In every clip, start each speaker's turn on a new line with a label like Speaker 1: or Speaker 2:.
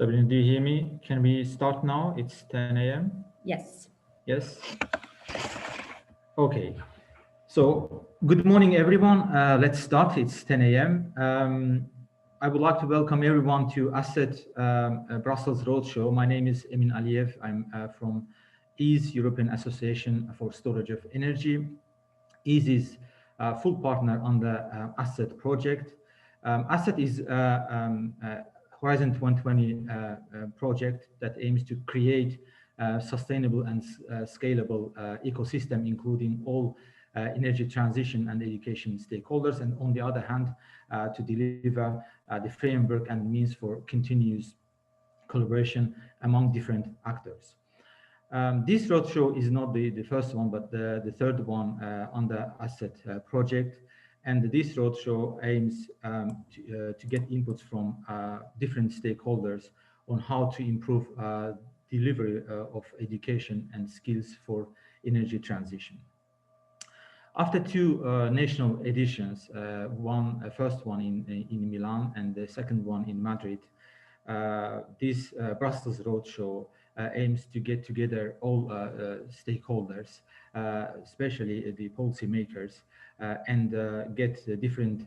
Speaker 1: Sabrina, do you hear me? Can we start now? It's 10 a.m.
Speaker 2: Yes.
Speaker 1: Yes. Okay. So good morning, everyone. Let's start. It's 10 a.m. I would like to welcome everyone to Asset Brussels Roadshow. My name is Emin Aliyev. I'm from EASE, European Association for Storage of Energy. EASE is a full partner on the Asset project. Asset is Horizon 2020 project that aims to create sustainable and scalable ecosystem, including all energy transition and education stakeholders, and on the other hand, to deliver the framework and means for continuous collaboration among different actors. This roadshow is not the first one, but the third one on the Asset project. And this roadshow aims to get inputs from different stakeholders on how to improve delivery of education and skills for energy transition. After two national editions, first one in Milan and the second one in Madrid, this Brussels Roadshow aims to get together all stakeholders, especially the policymakers, and get different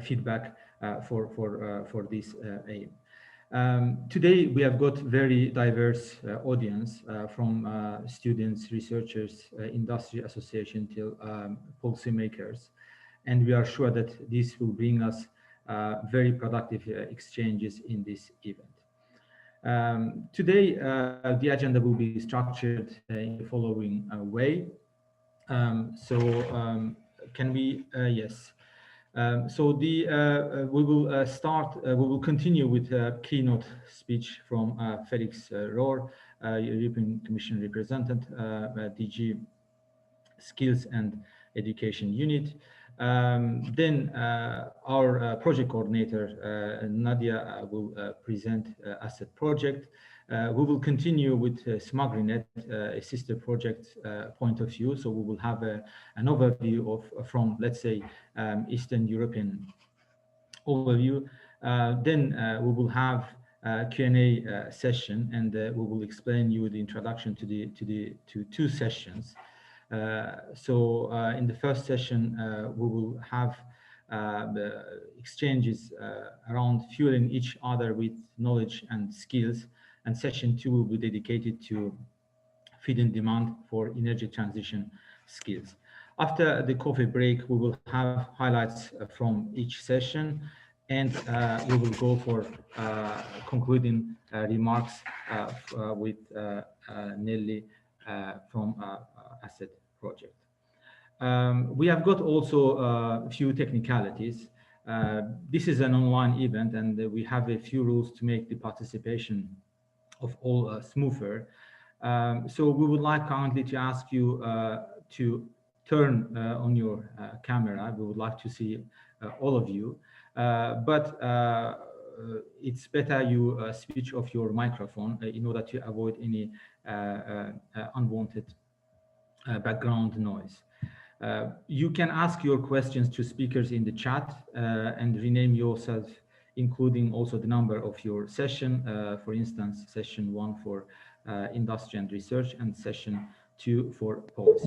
Speaker 1: feedback for this aim. Today we have got very diverse audience from students, researchers, industry association till policymakers, and we are sure that this will bring us very productive exchanges in this event. Today the agenda will be structured in the following way. Can we yes. We will continue with a keynote speech from Felix Rohn, European Commission representative, DG Skills and Education Unit. Then our project coordinator, Nadia, will present Asset project. We will continue with Smagrinet, a sister project point of view. So we will have an overview from, let's say, Eastern European overview. Then we will have a Q&A session, and we will explain you the introduction to two sessions. In the first session, we will have the exchanges around fueling each other with knowledge and skills, and session 2 will be dedicated to feeding demand for energy transition skills. After the coffee break, we will have highlights from each session, and we will go for concluding remarks with Nelly from Asset project. We have got also a few technicalities. This is an online event, and we have a few rules to make the participation of all smoother. So we would like kindly to ask you to turn on your camera. We would like to see all of you, but it's better you switch off your microphone in order to avoid any unwanted background noise. You can ask your questions to speakers in the chat and rename yourself, including also the number of your session. For instance, session 1 for industry and research, and session 2 for policy.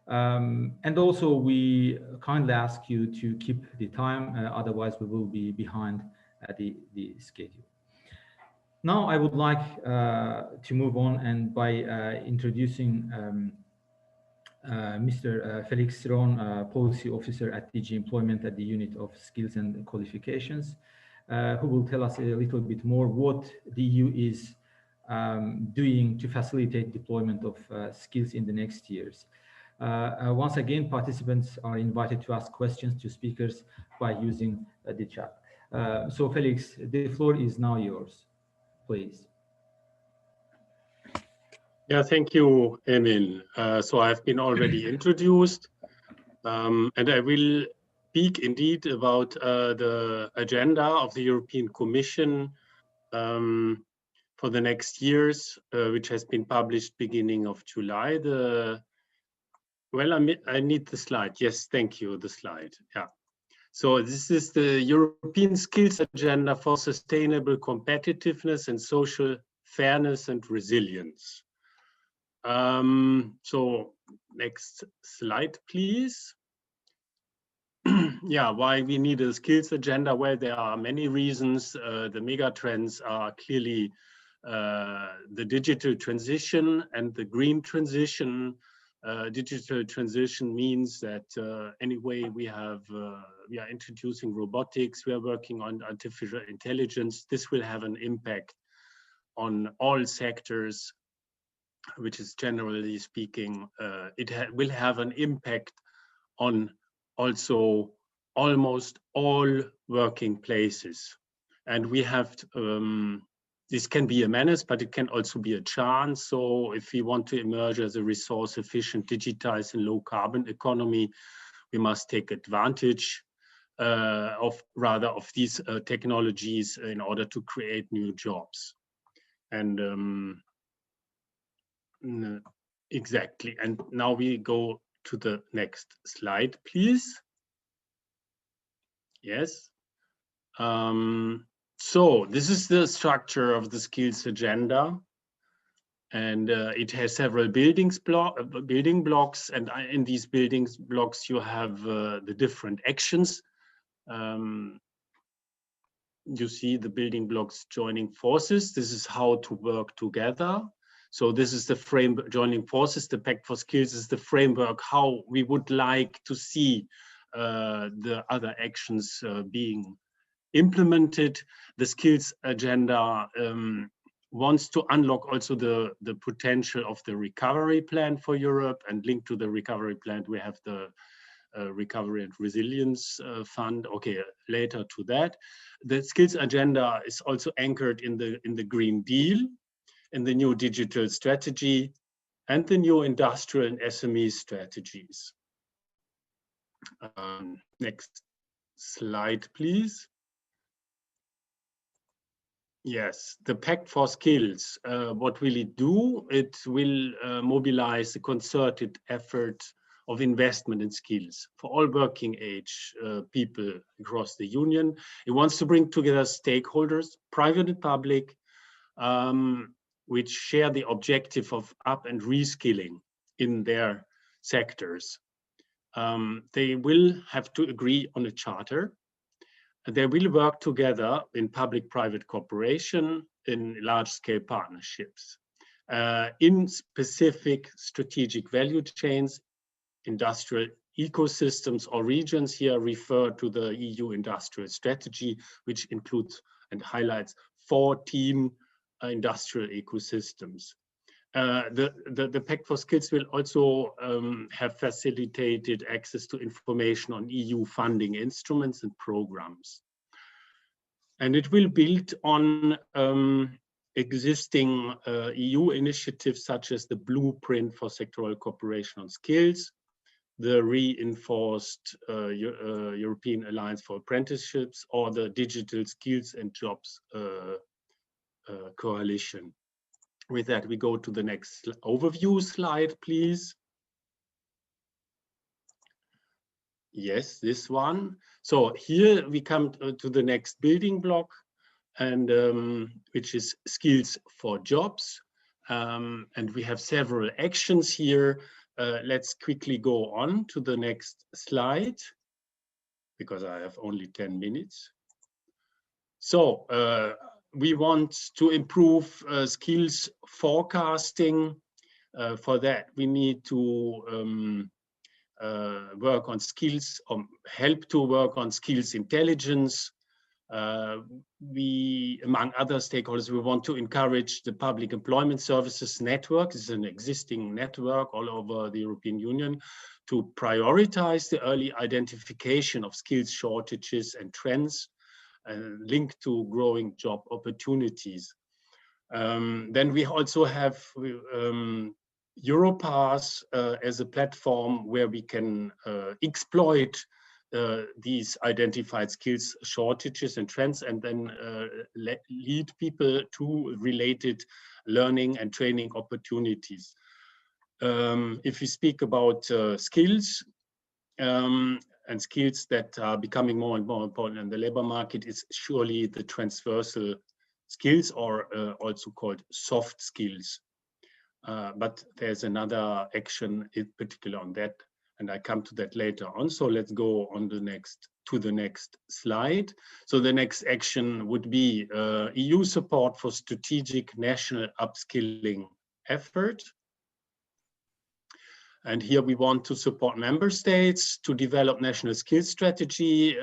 Speaker 1: And also we kindly ask you to keep the time, otherwise we will be behind the schedule. Now I would like to move on, and by introducing Mr. Felix Rohn, Policy Officer at DG Employment at the Unit of Skills and Qualifications, who will tell us a little bit more what the EU is doing to facilitate deployment of skills in the next years. Once again, participants are invited to ask questions to speakers by using the chat. So Felix, the floor is now yours, please.
Speaker 3: Yeah, thank you, Emin. So I've been already introduced, and I will speak indeed about the agenda of the European Commission for the next years, which has been published beginning of July. Well, I need the slide. Yes, thank you, the slide. Yeah. So this is the European Skills Agenda for Sustainable Competitiveness and Social Fairness and Resilience. So next slide, please. Yeah, why we need a skills agenda? Well, there are many reasons. The mega trends are clearly the digital transition and the green transition. Digital transition means that anyway we are introducing robotics, we are working on artificial intelligence. This will have an impact on all sectors, which is generally speaking, will have an impact on also almost all working places. And we have this can be a menace, but it can also be a chance. So if we want to emerge as a resource efficient, digitized and low carbon economy, we must take advantage of these technologies in order to create new jobs. And exactly. And now we go to the next slide, please. Yes. So this is the structure of the skills agenda, and it has several building blocks, and in these building blocks you have the different actions. You see the building blocks joining forces. This is how to work together. So this is the framework. Joining forces, the Pact for Skills is the framework how we would like to see the other actions being implemented. The skills agenda wants to unlock also the potential of the recovery plan for Europe, and linked to the recovery plan we have the Recovery and Resilience Fund. Okay, later to that. The skills agenda is also anchored in the Green Deal, in the new digital strategy, and the new industrial and SME strategies. Next slide, please. Yes, the Pact for Skills, what will it do? It will mobilize a concerted effort of investment in skills for all working age people across the Union. It wants to bring together stakeholders, private and public, which share the objective of up and reskilling in their sectors. They will have to agree on a charter. They will work together in public-private cooperation, in large-scale partnerships, in specific strategic value chains, industrial ecosystems or regions. Here refer to the EU industrial strategy, which includes and highlights 14 industrial ecosystems. The Pact for Skills will also have facilitated access to information on EU funding instruments and programs. And it will build on existing EU initiatives such as the Blueprint for Sectoral Cooperation on Skills, the reinforced European Alliance for Apprenticeships, or the Digital Skills and Jobs Coalition. With that, we go to the next overview slide, please. Yes, this one. So here we come to the next building block, and which is skills for jobs. And we have several actions here. Let's quickly go on to the next slide, because I have only 10 minutes. So we want to improve skills forecasting. For that, we need to work on skills, help to work on skills intelligence. We, among other stakeholders, we want to encourage the public employment services network. This is an existing network all over the European Union, to prioritize the early identification of skills shortages and trends linked to growing job opportunities. Then we also have Europass as a platform where we can exploit these identified skills shortages and trends, and then lead people to related learning and training opportunities. If we speak about skills, and skills that are becoming more and more important in the labor market is surely the transversal skills, or also called soft skills. But there's another action in particular on that, and I come to that later on. So let's go on to the next slide. So the next action would be EU support for strategic national upskilling effort. And here we want to support member states to develop national skills strategy.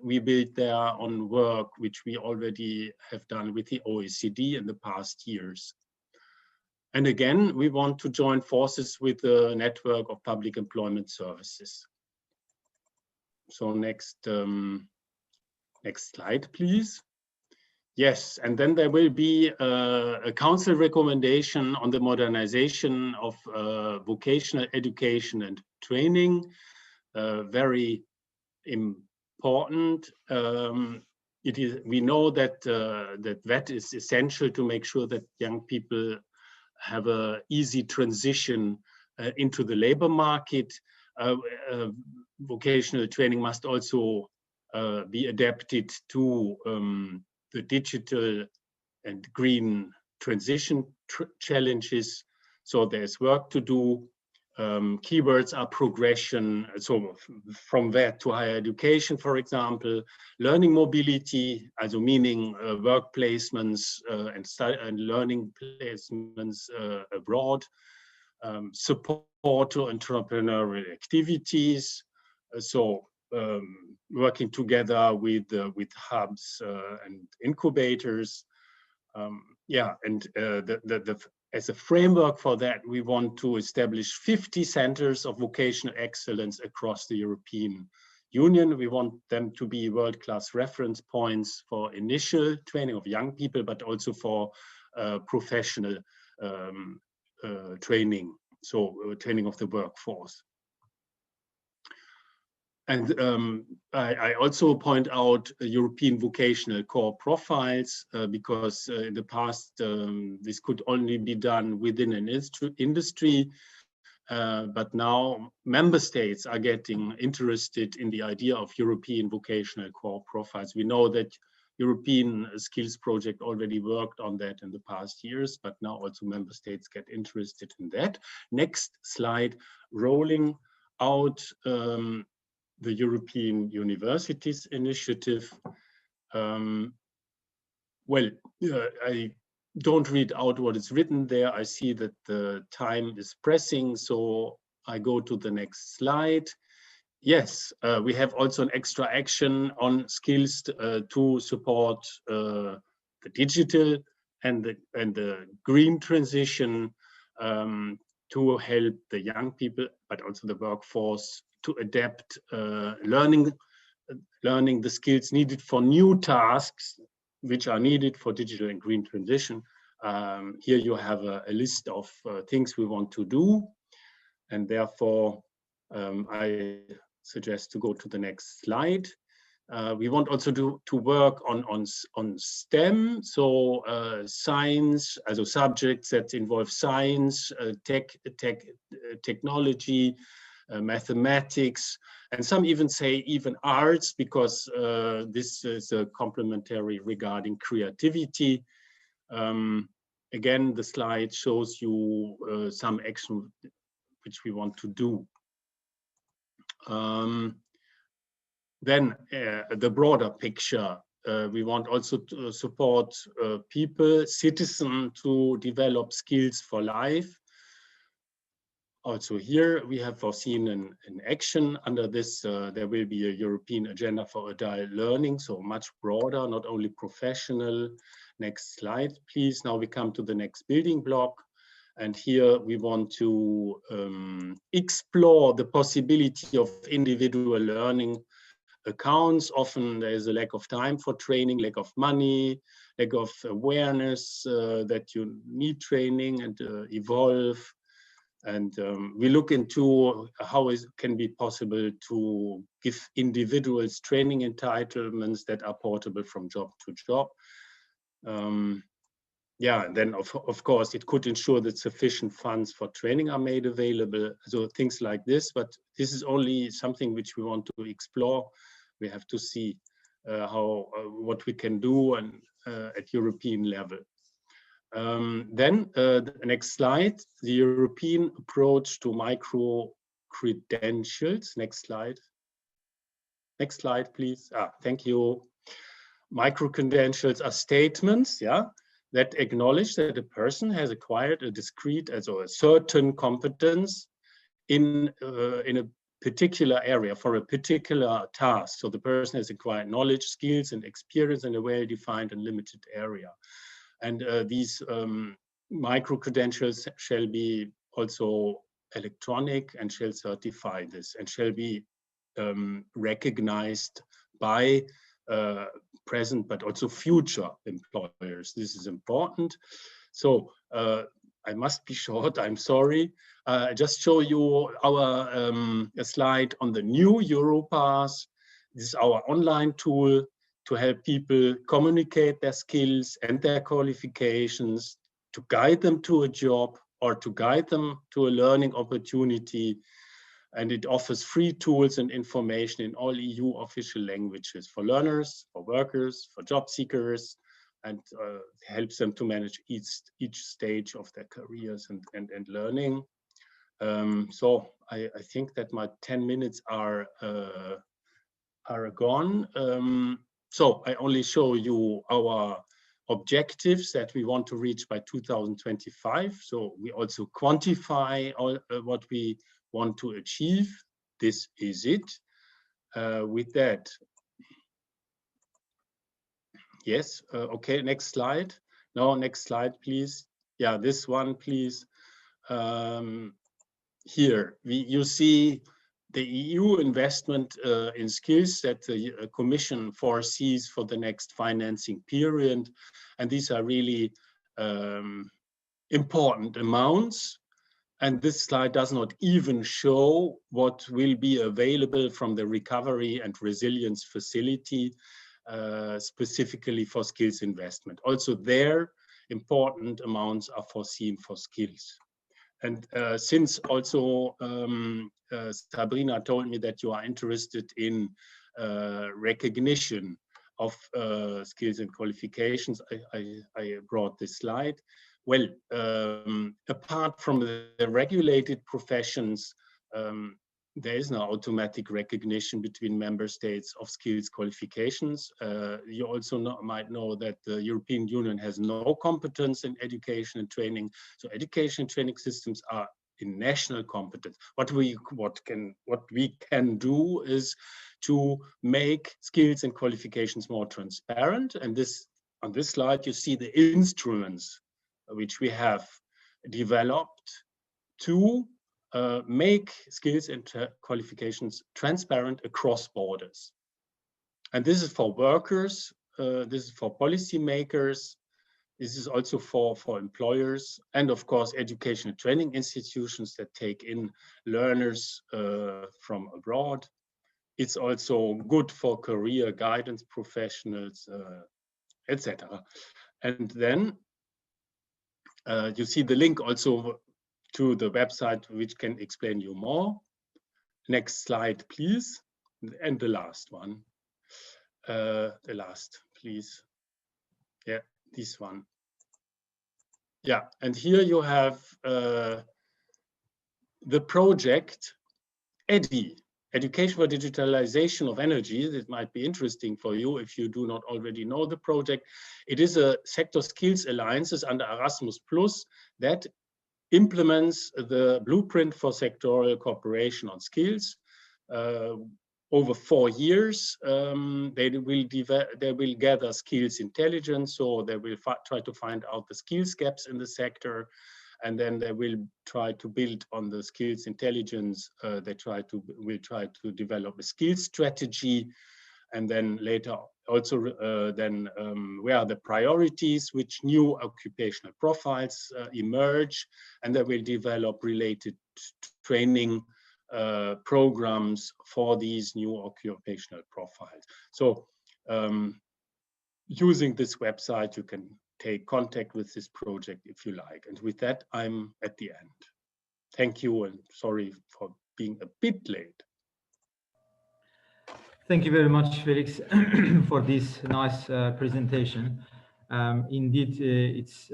Speaker 3: We build there on work which we already have done with the OECD in the past years. And again, we want to join forces with the network of public employment services. So next slide, please. Yes, and then there will be a council recommendation on the modernization of vocational education and training. Very important. We know that that is essential to make sure that young people have an easy transition into the labor market. Vocational training must also be adapted to the digital and green transition challenges. So there's work to do. Keywords are progression, so from that to higher education, for example, learning mobility, also meaning work placements and learning placements abroad, support to entrepreneurial activities, so working together with hubs and incubators. As a framework for that, we want to establish 50 centers of vocational excellence across the European Union. We want them to be world-class reference points for initial training of young people, but also for professional training, so training of the workforce. And I also point out European vocational core profiles, because in the past this could only be done within an industry, but now member states are getting interested in the idea of European vocational core profiles. We know that European Skills Project already worked on that in the past years, but now also member states get interested in that. Next slide, rolling out the European Universities Initiative. I don't read out what is written there. I see that the time is pressing, so I go to the next slide. Yes, we have also an extra action on skills to support the digital and the green transition, to help the young people, but also the workforce, to adapt learning the skills needed for new tasks which are needed for digital and green transition. Here you have a list of things we want to do, and therefore I suggest to go to the next slide. We want also to work on STEM, so science, also subjects that involve science, technology, mathematics, and some even say even arts, because this is a complementary regarding creativity. Again, the slide shows you some action which we want to do. Then the broader picture, we want also to support people, citizens, to develop skills for life. Also here we have foreseen an action. Under this, there will be a European agenda for adult learning, so much broader, not only professional. Next slide, please. Now we come to the next building block. And here we want to explore the possibility of individual learning accounts. Often there is a lack of time for training, lack of money, lack of awareness that you need training and evolve. And we look into how it can be possible to give individuals training entitlements that are portable from job to job. yeah, and then of course it could ensure that sufficient funds for training are made available. So things like this, but this is only something which we want to explore. We have to see what we can do and at European level. Then the next slide, the European approach to micro credentials. Next slide. Next slide, please. Thank you. Micro credentials are statements, yeah, that acknowledge that a person has acquired a discrete, also a certain competence in a particular area for a particular task. So the person has acquired knowledge, skills, and experience in a well-defined and limited area. And these micro credentials shall be also electronic and shall certify this and shall be recognized by present but also future employers. This is important. So I must be short, I'm sorry. I just show you our a slide on the new Europass. This is our online tool to help people communicate their skills and their qualifications, to guide them to a job or to guide them to a learning opportunity. And it offers free tools and information in all EU official languages for learners, for workers, for job seekers, and helps them to manage each stage of their careers and learning. So I think that my 10 minutes are gone. So I only show you our objectives that we want to reach by 2025. So we also quantify all what we want to achieve. This is it. With that, yes, okay, next slide. No, next slide, please. Yeah, this one, please. Here, you see the EU investment in skills that the Commission foresees for the next financing period. And these are really important amounts. And this slide does not even show what will be available from the Recovery and Resilience Facility, specifically for skills investment. Also there, important amounts are foreseen for skills. And since also Sabrina told me that you are interested in recognition of skills and qualifications, I brought this slide. Well, apart from the regulated professions, there is no automatic recognition between member states of skills qualifications. You also might know that the European Union has no competence in education and training. So education and training systems are in national competence. What we can do is to make skills and qualifications more transparent. And on this slide, you see the instruments which we have developed to make skills and qualifications transparent across borders. And this is for workers, this is for policymakers, this is also for employers, and of course education and training institutions that take in learners from abroad. It's also good for career guidance professionals, etc. And then you see the link also to the website, which can explain you more. Next slide, please. And the last one. The last, please. Yeah, this one. Yeah, and here you have the project EDI, Education for Digitalization of Energy. That might be interesting for you if you do not already know the project. It is a sector skills alliances under Erasmus Plus that implements the blueprint for sectoral cooperation on skills. Over 4 years, they will gather skills intelligence, so they will try to find out the skills gaps in the sector, and then they will try to build on the skills intelligence. They will try to develop a skills strategy, and then later also where are the priorities, which new occupational profiles emerge, and they will develop related training programs for these new occupational profiles. So using this website, you can take contact with this project if you like. And with that, I'm at the end. Thank you, and sorry for being a bit late.
Speaker 1: Thank you very much, Felix, for this nice presentation. Indeed, it's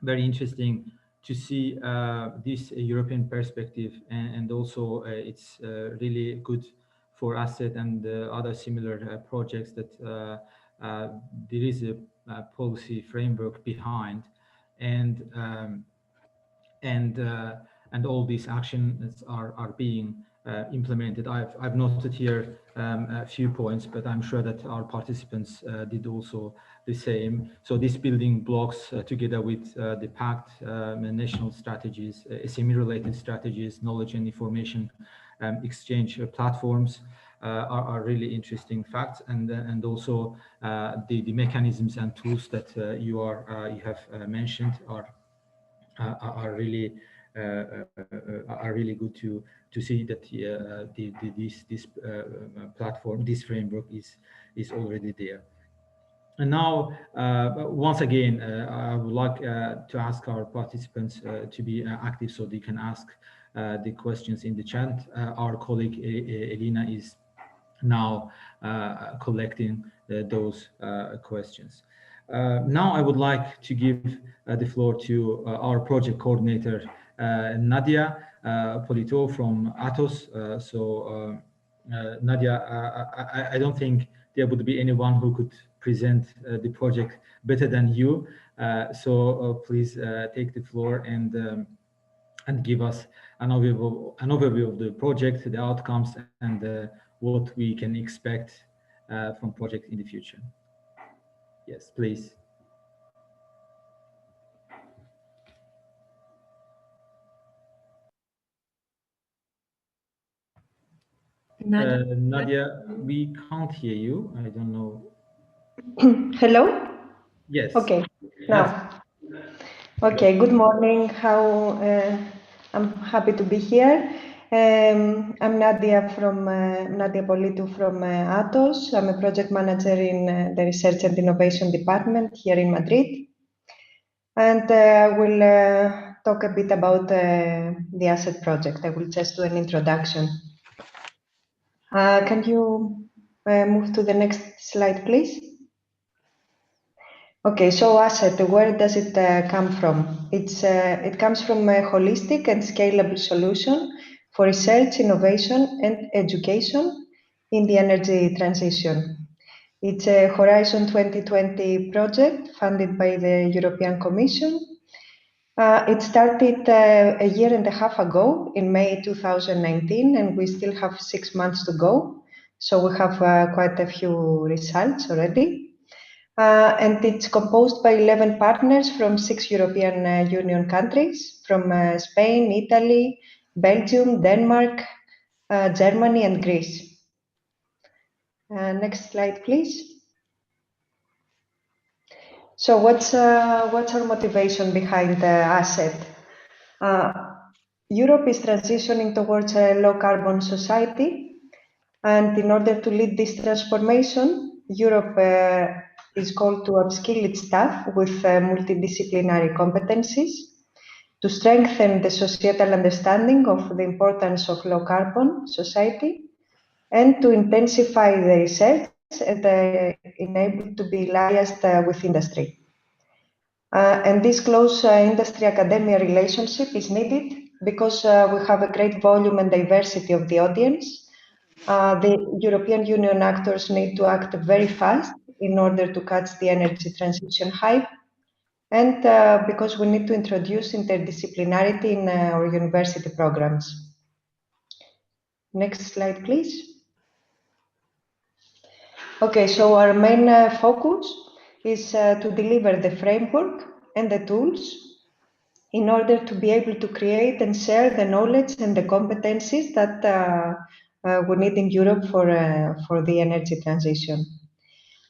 Speaker 1: very interesting to see this European perspective, and also it's really good for ASSET and other similar projects that there is a policy framework behind, and all these actions are being implemented. I've noted here a few points, but I'm sure that our participants did also the same. So these building blocks, together with the pact, national strategies, SME-related strategies, knowledge and information exchange platforms, are really interesting facts, and also the mechanisms and tools that you have mentioned are really good to see that this platform, this framework is already there. And now, once again, I would like to ask our participants to be active, so they can ask the questions in the chat. Our colleague Elina is now collecting those questions. Now I would like to give the floor to our project coordinator, Nadia Politou from Atos. Nadia, I don't think there would be anyone who could present the project better than you. Please take the floor and give us an overview of the project, the outcomes, and what we can expect from project in the future. Yes, please. Nadia, we can't hear you. I don't know.
Speaker 2: Hello?
Speaker 1: Yes.
Speaker 2: Okay, now. Okay, good morning. I'm happy to be here. I'm Nadia Politou from Atos. I'm a project manager in the Research and Innovation Department here in Madrid. And I will talk a bit about the ASSET project. I will just do an introduction. Can you move to the next slide, please? Okay, so ASSET, where does it come from? It comes from a holistic and scalable solution for research, innovation, and education in the energy transition. It's a Horizon 2020 project funded by the European Commission. It started a year and a half ago in May 2019, and we still have 6 months to go. So we have quite a few results already. And it's composed by 11 partners from 6 European Union countries, from Spain, Italy, Belgium, Denmark, Germany, and Greece. Next slide, please. So what's our motivation behind the ASSET? Europe is transitioning towards a low-carbon society, and in order to lead this transformation, Europe is called to upskill its staff with multidisciplinary competencies to strengthen the societal understanding of the importance of low-carbon society, and to intensify the research and enable to be liaised with industry. And this close industry-academia relationship is needed because we have a great volume and diversity of the audience. The European Union actors need to act very fast in order to catch the energy transition hype, and because we need to introduce interdisciplinarity in our university programs. Next slide, please. Okay, so our main focus is to deliver the framework and the tools in order to be able to create and share the knowledge and the competencies that we need in Europe for the energy transition.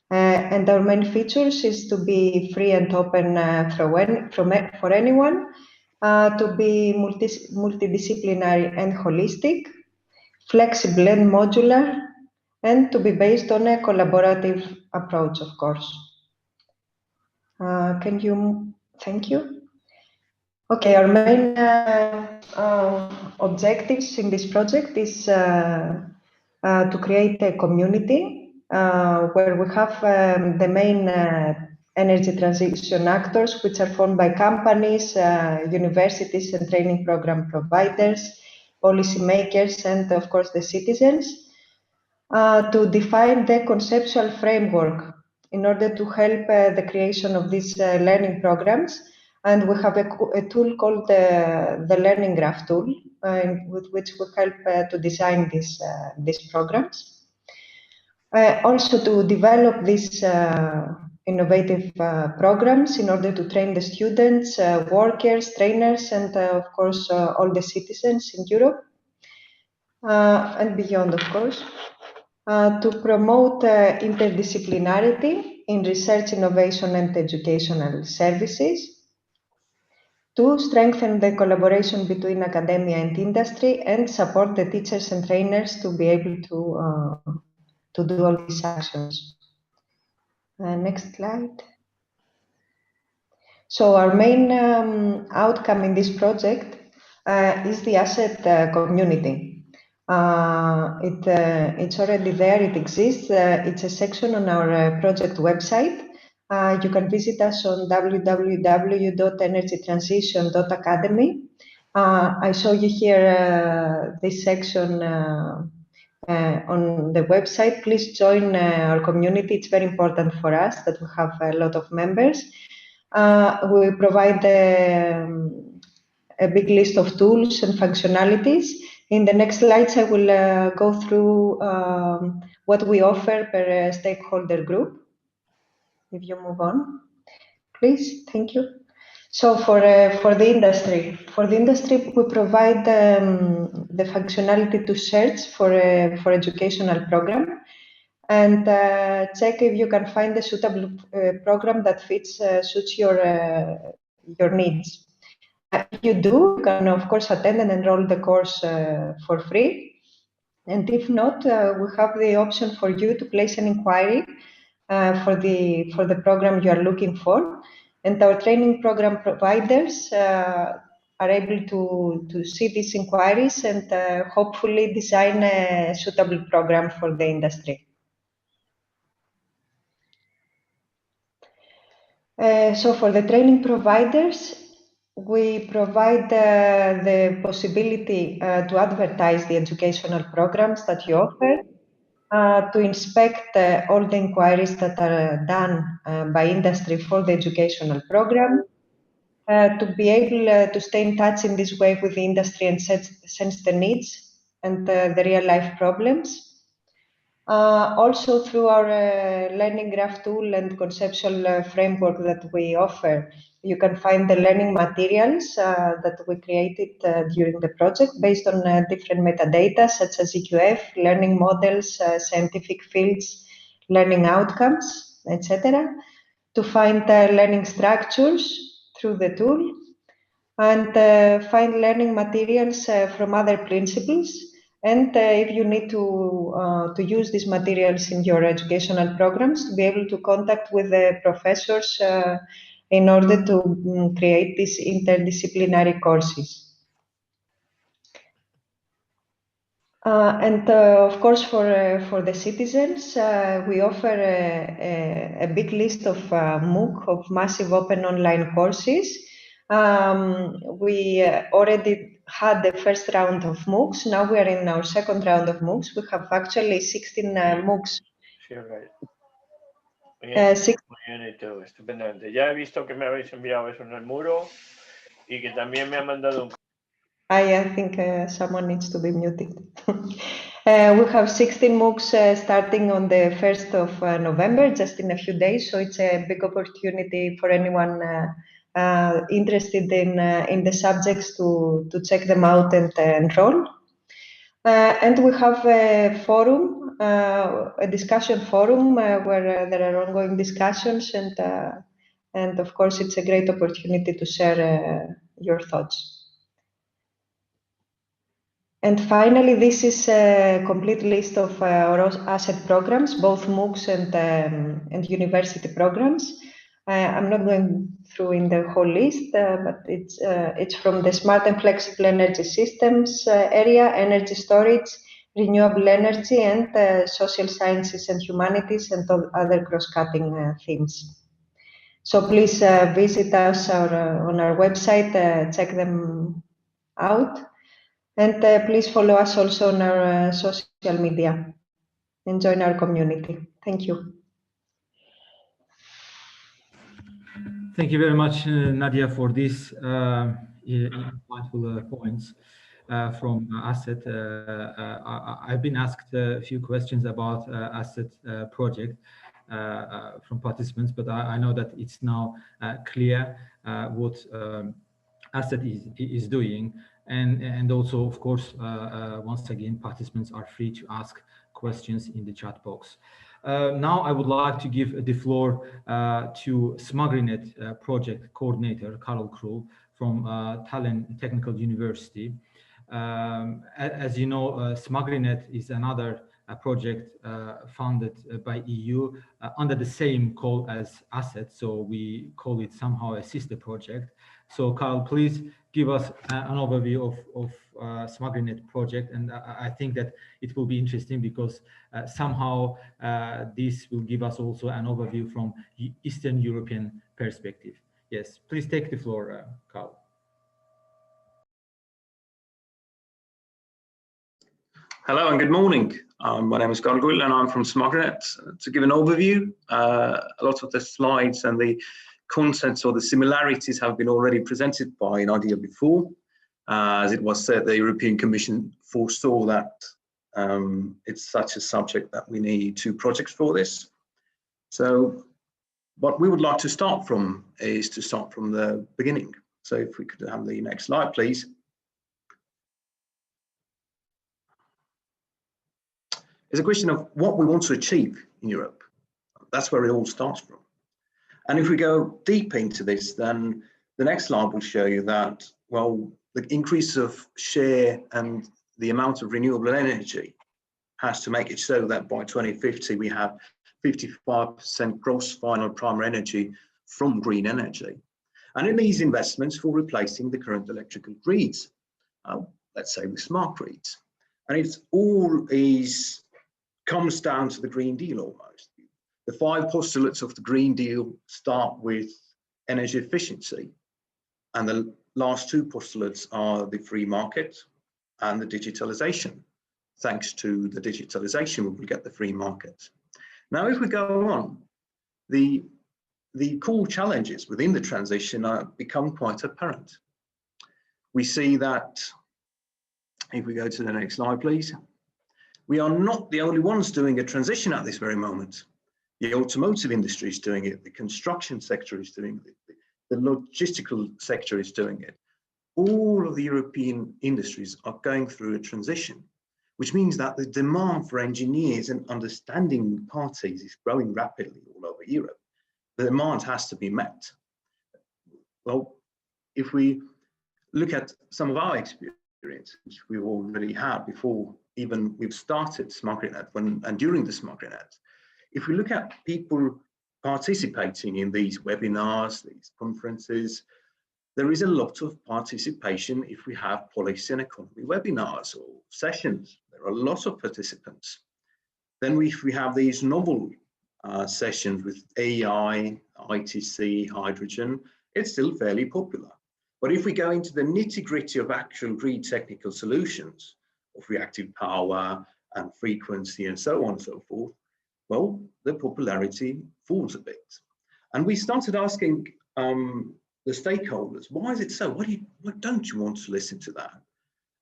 Speaker 2: And our main features is to be free and open for anyone, to be multidisciplinary and holistic, flexible and modular, and to be based on a collaborative approach, of course. Can you, thank you. Okay, our main objectives in this project is to create a community where we have the main energy transition actors, which are formed by companies, universities and training program providers, policymakers, and of course the citizens, to define the conceptual framework in order to help the creation of these learning programs. And we have a tool called the Learning Graph tool, with which we help to design these programs. Also to develop these innovative programs in order to train the students, workers, trainers, and of course all the citizens in Europe and beyond, of course. To promote interdisciplinarity in research, innovation, and educational services. To strengthen the collaboration between academia and industry and support the teachers and trainers to be able to do all these actions. Next slide. So our main outcome in this project is the asset community. It's already there, it exists. It's a section on our project website. You can visit us on www.energytransition.academy. I show you here this section on the website. Please join our community. It's very important for us that we have a lot of members. We provide a big list of tools and functionalities. In the next slides, I will go through what we offer per stakeholder group. If you move on, please. Thank you. So for the industry, we provide the functionality to search for educational program and check if you can find a suitable program that suits your needs. If you do, you can of course attend and enroll the course for free. And if not, we have the option for you to place an inquiry for the program you are looking for. And our training program providers are able to see these inquiries and hopefully design a suitable program for the industry. So for the training providers, we provide the possibility to advertise the educational programs that you offer, to inspect all the inquiries that are done by industry for the educational program, to be able to stay in touch in this way with the industry and sense the needs and the real-life problems. Also through our learning graph tool and conceptual framework that we offer, you can find the learning materials that we created during the project based on different metadata such as EQF, learning models, scientific fields, learning outcomes, etc. To find learning structures through the tool and find learning materials from other principles. And if you need to use these materials in your educational programs, to be able to contact with the professors in order to create these interdisciplinary courses. And of course, for the citizens, we offer a big list of MOOC, of massive open online courses. We already had the first round of MOOCs. Now we are in our second round of MOOCs. We have actually 16 MOOCs.
Speaker 4: Sí, right. Bien, bien hecho, estupendamente. Ya he visto que me habéis enviado eso en el muro y que también me ha mandado un...
Speaker 2: I think someone needs to be muted. We have 16 MOOCs starting on the 1st of November, just in a few days. So it's a big opportunity for anyone interested in the subjects to check them out and enroll. And we have a forum, a discussion forum where there are ongoing discussions, and of course it's a great opportunity to share your thoughts. And finally, this is a complete list of our asset programs, both MOOCs and university programs. I'm not going through in the whole list, but it's from the smart and flexible energy systems area, energy storage, renewable energy, and social sciences and humanities, and other cross-cutting themes. So please visit us on our website, check them out, and please follow us also on our social media and join our community. Thank you.
Speaker 1: Thank you very much, Nadia, for these insightful points from ASSET. I've been asked a few questions about ASSET project from participants, but I know that it's now clear what ASSET is doing. And also, of course, once again, participants are free to ask questions in the chat box. Now I would like to give the floor to Smagrinet project coordinator, Karl Kull from Tallinn Technical University. As you know, Smagrinet is another project funded by EU under the same call as ASSET, so we call it somehow a sister project. So Karl, please give us an overview of Smagrinet project, and I think that it will be interesting because somehow this will give us also an overview from Eastern European perspective. Yes, please take the floor, Karl.
Speaker 5: Hello and good morning. My name is Karl Kull and I'm from Smagrinet. To give an overview, a lot of the slides and the contents or the similarities have been already presented by Nadia before. As it was said, the European Commission foresaw that it's such a subject that we need 2 projects for this. So what we would like to start from is to start from the beginning. So if we could have the next slide, please. It's a question of what we want to achieve in Europe. That's where it all starts from. And if we go deep into this, then the next slide will show you that, well, the increase of share and the amount of renewable energy has to make it so that by 2050 we have 55% gross final primary energy from green energy. And it needs investments for replacing the current electrical grids, let's say with smart grids. And it's all comes down to the Green Deal almost. The 5 postulates of the Green Deal start with energy efficiency, and the last 2 postulates are the free market and the digitalization. Thanks to the digitalization, we will get the free market. Now, if we go on, the core challenges within the transition become quite apparent. We see that, if we go to the next slide, please. We are not the only ones doing a transition at this very moment. The automotive industry is doing it, the construction sector is doing it, the logistical sector is doing it. All of the European industries are going through a transition, which means that the demand for engineers and understanding parties is growing rapidly all over Europe. The demand has to be met. Well, if we look at some of our experience, which we've already had before even we've started Smagrinet and during the Smagrinet, if we look at people participating in these webinars, these conferences, there is a lot of participation if we have policy and economy webinars or sessions. There are lots of participants. Then if we have these novel sessions with AI, ITC, hydrogen, it's still fairly popular. But if we go into the nitty-gritty of actual grid technical solutions, of reactive power and frequency and so on and so forth, well, the popularity falls a bit. And we started asking the stakeholders, why is it so? What don't you want to listen to that?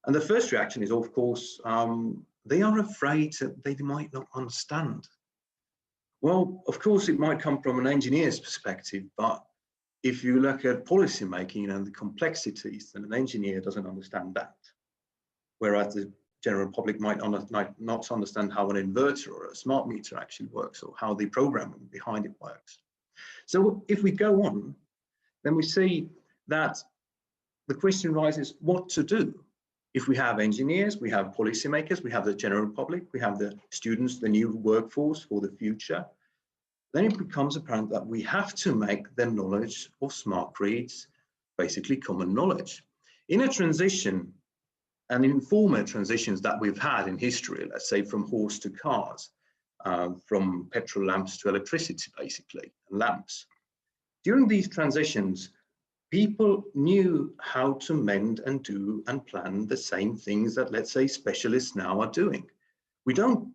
Speaker 5: And the first reaction is, of course, they are afraid that they might not understand. Well, of course, it might come from an engineer's perspective, but if you look at policy making and the complexities, then an engineer doesn't understand that. Whereas the general public might not understand how an inverter or a smart meter actually works, or how the programming behind it works. So if we go on, then we see that the question rises what to do. If we have engineers, we have policymakers, we have the general public, we have the students, the new workforce for the future. then it becomes apparent that we have to make the knowledge of smart grids basically common knowledge. In a transition, and in former transitions that we've had in history, let's say from horse to cars, from petrol lamps to electricity, basically, and lamps. During these transitions, people knew how to mend and do and plan the same things that, let's say, specialists now are doing. We don't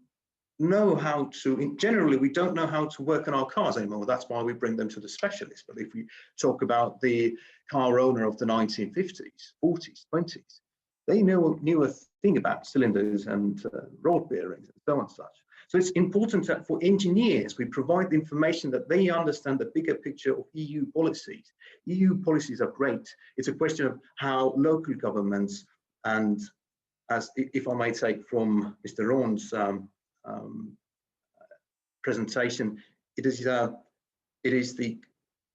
Speaker 5: know how to, generally, we don't know how to work on our cars anymore. That's why we bring them to the specialists. But if we talk about the car owner of the 1950s, 40s, 20s, they knew a thing about cylinders and rod bearings and so on and such. So it's important that for engineers, we provide the information that they understand the bigger picture of EU policies. EU policies are great. It's a question of how local governments, and as if I may take from Mr. Rohn's presentation, it is the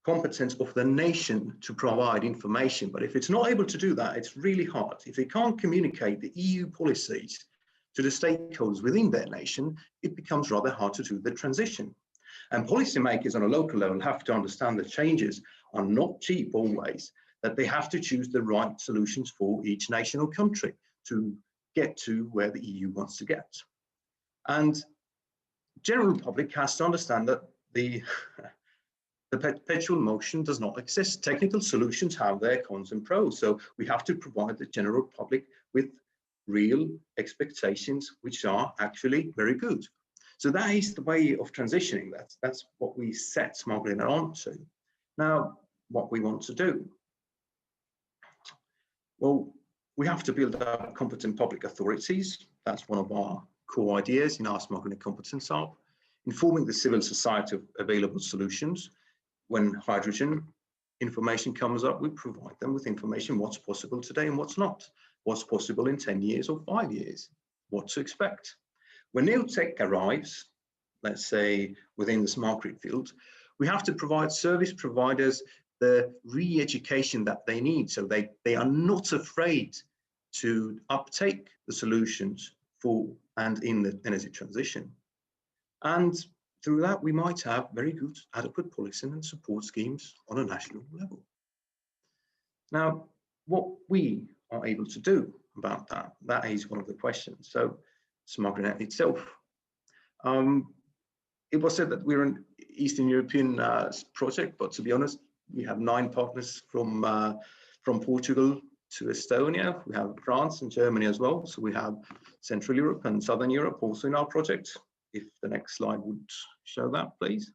Speaker 5: competence of the nation to provide information. But if it's not able to do that, it's really hard. If they can't communicate the EU policies to the stakeholders within their nation, it becomes rather hard to do the transition. And policymakers on a local level have to understand that changes are not cheap always, that they have to choose the right solutions for each nation or country to get to where the EU wants to get. And general public has to understand that the perpetual motion does not exist. Technical solutions have their cons and pros. So we have to provide the general public with real expectations, which are actually very good. So that is the way of transitioning. That's what we set Smagrinet onto. Now, what we want to do. Well, we have to build up competent public authorities. That's one of our core ideas in our Smagrinet Competence Hub. Informing the civil society of available solutions. When hydrogen information comes up, we provide them with information, what's possible today and what's not, what's possible in 10 years or 5 years, what to expect. When new tech arrives, let's say within the smart grid field, we have to provide service providers the re-education that they need, so they are not afraid to uptake the solutions for and in the energy transition. And through that, we might have very good, adequate policy and support schemes on a national level. Now, what we are able to do about that, that is one of the questions. So, Smagrinet itself. It was said that we're an Eastern European project, but to be honest, we have 9 partners from Portugal to Estonia. We have France and Germany as well. So we have Central Europe and Southern Europe also in our project. If the next slide would show that, please.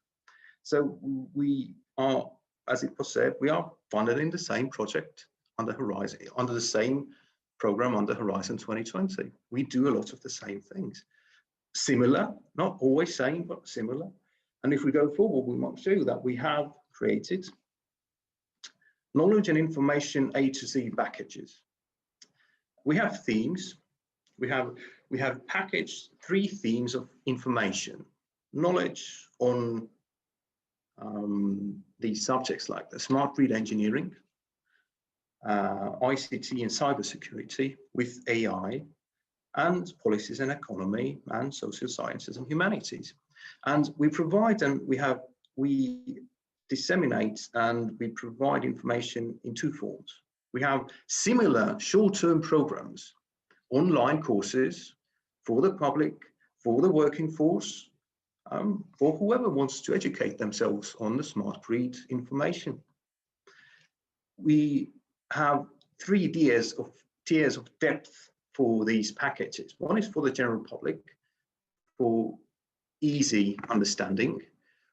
Speaker 5: So we are, as it was said, we are funded in the same project under Horizon, under the same program under Horizon 2020. We do a lot of the same things. Similar, not always same, but similar. And if we go forward, we might show that we have created knowledge and information A to Z packages. We have themes. We have packaged 3 themes of information, knowledge on these subjects like the smart grid engineering, ICT and cybersecurity with AI, and policies and economy and social sciences and humanities. And we provide and we disseminate and we provide information in 2 forms. We have similar short-term programs, online courses for the public, for the working force, for whoever wants to educate themselves on the smart grid information. We have 3 tiers of depth for these packages. One is for the general public, for easy understanding.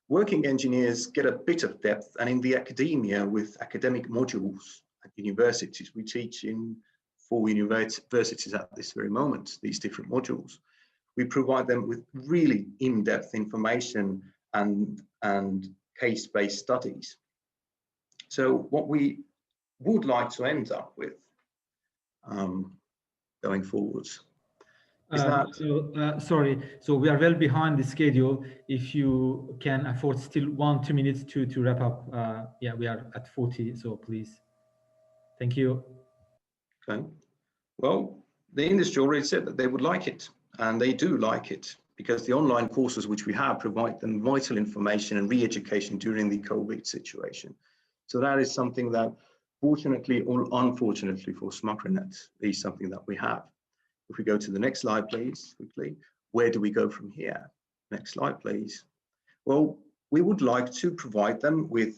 Speaker 5: Working engineers get a bit of depth, and in the academia with academic modules at universities, we teach in 4 universities at this very moment, these different modules. We provide them with really in-depth information and case-based studies. So what we would like to end up with going forwards is that...
Speaker 1: sorry, so we are well behind the schedule. If you can afford still 1-2 minutes to wrap up, yeah, we are at 40, so please. Thank you. Okay.
Speaker 5: Well, the industry already said that they would like it, and they do like it. because the online courses which we have provide them vital information and re-education during the COVID situation. So that is something that, fortunately or unfortunately for Smagrinet, is something that we have. If we go to the next slide, please, quickly, where do we go from here? Next slide, please. Well, we would like to provide them with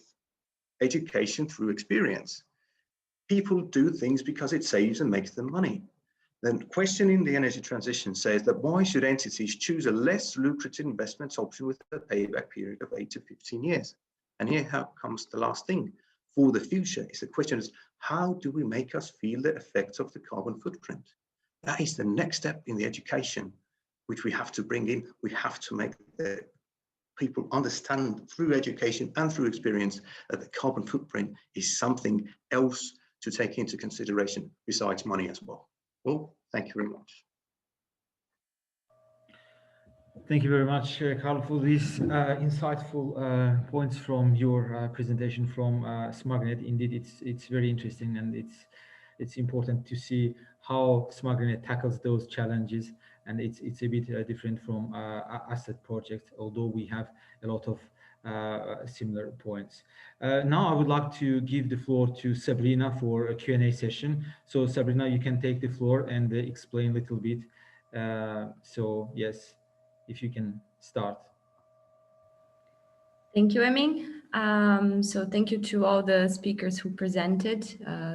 Speaker 5: education through experience. People do things because it saves and makes them money. Then questioning the energy transition says that why should entities choose a less lucrative investment option with a payback period of 8 to 15 years? And here comes the last thing. For the future, is the question is, how do we make us feel the effects of the carbon footprint? That is the next step in the education, which we have to bring in. We have to make the people understand through education and through experience that the carbon footprint is something else to take into consideration besides money as well. Well, thank you very much.
Speaker 1: Thank you very much, Karl, for these insightful points from your presentation from Smagrinet. Indeed, it's very interesting, and it's important to see how Smagrinet tackles those challenges. And it's a bit different from asset projects, although we have a lot of similar points. Now I would like to give the floor to Sabrina for a Q&A session. So Sabrina, you can take the floor and explain a little bit. So yes, if you can start.
Speaker 6: Thank you, Emin. So thank you to all the speakers who presented.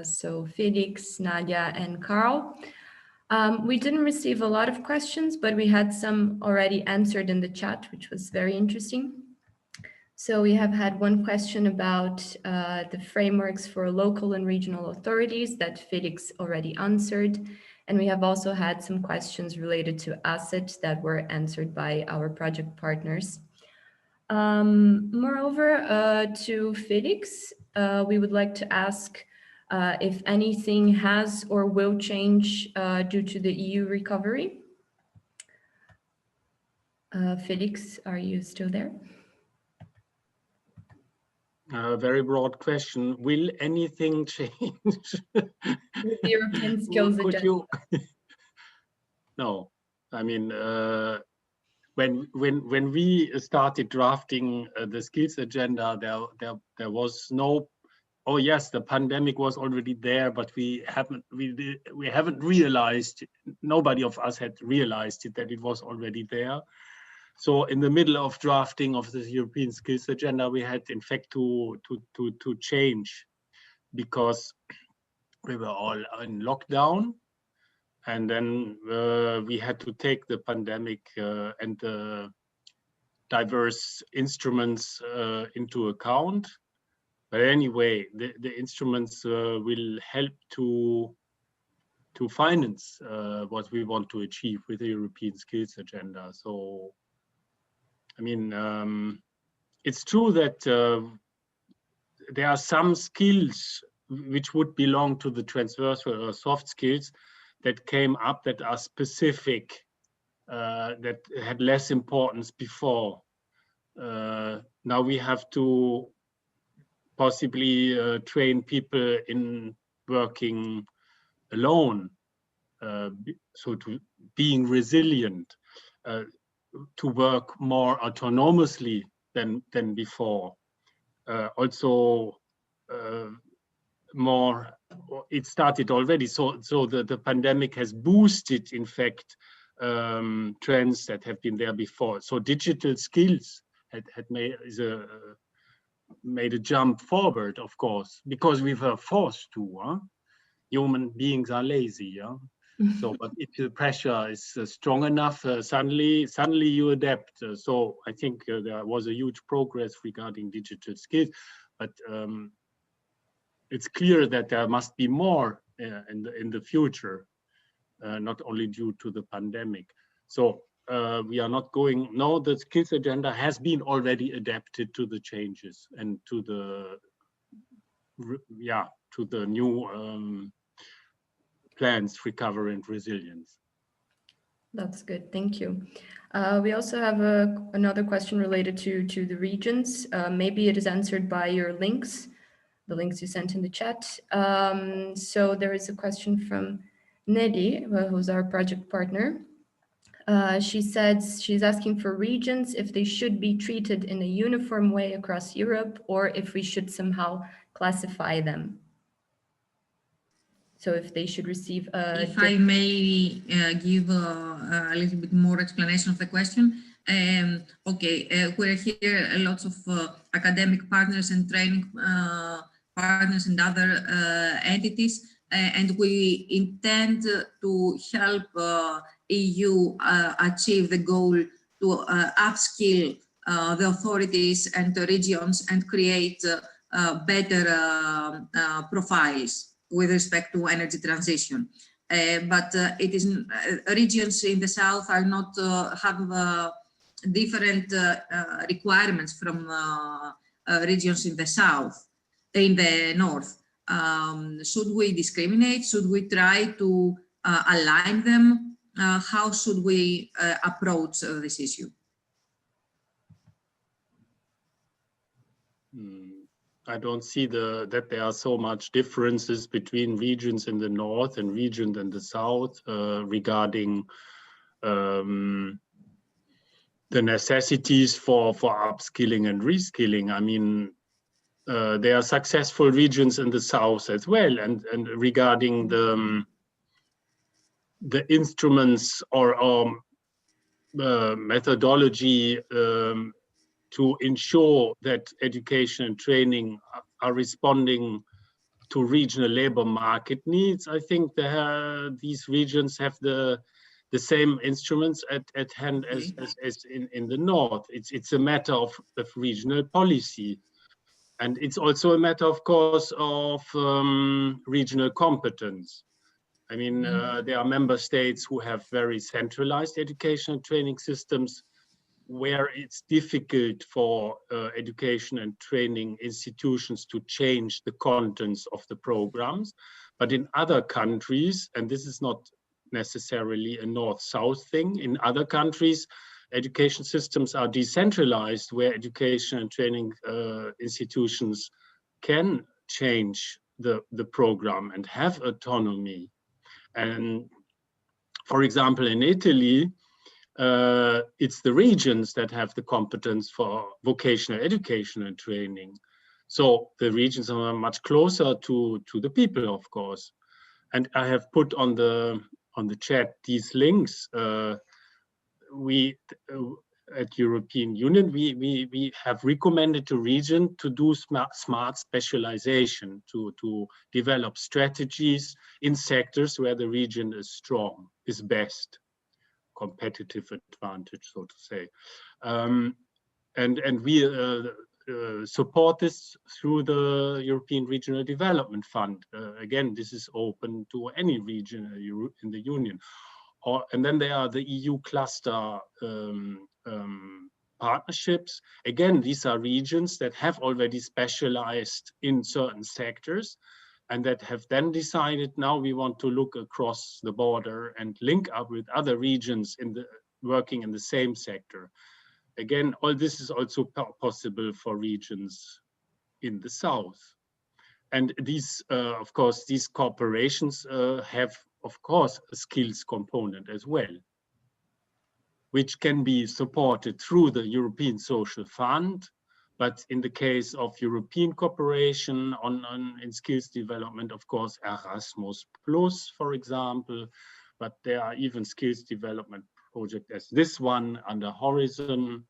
Speaker 6: So Felix, Nadia, and Karl. We didn't receive a lot of questions, but we had some already answered in the chat, which was very interesting. So we have had one question about the frameworks for local and regional authorities that Felix already answered. And we have also had some questions related to assets that were answered by our project partners. Moreover, to Felix, we would like to ask if anything has or will change due to the EU recovery. Felix, are you still there?
Speaker 3: Very broad question. Will anything change?
Speaker 6: The European skills agenda.
Speaker 3: No, I mean, when we started drafting the skills agenda, there was no. Oh yes, the pandemic was already there, but we haven't realized. Nobody of us had realized it, that it was already there. So in the middle of drafting of the European skills agenda, we had in fact to change, because we were all in lockdown, and then we had to take the pandemic and the diverse instruments into account. But anyway, the instruments will help to finance what we want to achieve with the European skills agenda. So, I mean, it's true that there are some skills which would belong to the transversal or soft skills that came up that are specific, that had less importance before. Now we have to possibly train people in working alone, so to being resilient, to work more autonomously than before. Also, more. It started already. So the pandemic has boosted, in fact, trends that have been there before. So digital skills had made a jump forward, of course, because we were forced to. Huh? Human beings are lazy. Yeah? So, but if the pressure is strong enough, suddenly you adapt. So I think there was a huge progress regarding digital skills, but it's clear that there must be more in the future, not only due to the pandemic. So we are not going. No, the skills agenda has been already adapted to the changes and to the new plans, recovery and resilience.
Speaker 6: That's good, thank you. We also have another question related to the regions. Maybe it is answered by your links, the links you sent in the chat. So there is a question from Nedi, who's our project partner. She said she's asking for regions if they should be treated in a uniform way across Europe or if we should somehow classify them. So if they should receive a...
Speaker 7: If I may give a little bit more explanation of the question. Okay, we're here lots of academic partners and training partners and other entities, and we intend to help EU achieve the goal to upskill the authorities and the regions and create better profiles with respect to energy transition. But it is regions in the south are not have different requirements from regions in the south, in the north. Should we discriminate? Should we try to align them? How should we approach this issue?
Speaker 3: I don't see that there are so much differences between regions in the north and regions in the south regarding the necessities for upskilling and reskilling. I mean, there are successful regions in the south as well, and regarding the instruments or methodology to ensure that education and training are responding to regional labor market needs. I think these regions have the same instruments at hand as in the north. It's a matter of regional policy. And it's also a matter, of course, of regional competence. I mean, there are member states who have very centralized education and training systems where it's difficult for education and training institutions to change the contents of the programs. But in other countries, and this is not necessarily a north-south thing, in other countries, education systems are decentralized where education and training institutions can change the program and have autonomy. And for example, in Italy, it's the regions that have the competence for vocational education and training. So the regions are much closer to the people, of course. And I have put on the chat these links. We at European Union, we have recommended to region to do smart specialization, to develop strategies in sectors where the region is strong, is best. Competitive advantage, so to say, and we support this through the European Regional Development Fund. Again, this is open to any region in the Union. And then there are the EU cluster partnerships. Again, these are regions that have already specialized in certain sectors, and that have then decided now we want to look across the border and link up with other regions working in the same sector. Again, all this is also possible for regions in the south. And these, of course, these corporations have, of course, a skills component as well, which can be supported through the European Social Fund. But in the case of European cooperation in skills development, of course, Erasmus Plus, for example, but there are even skills development projects as this one under Horizon.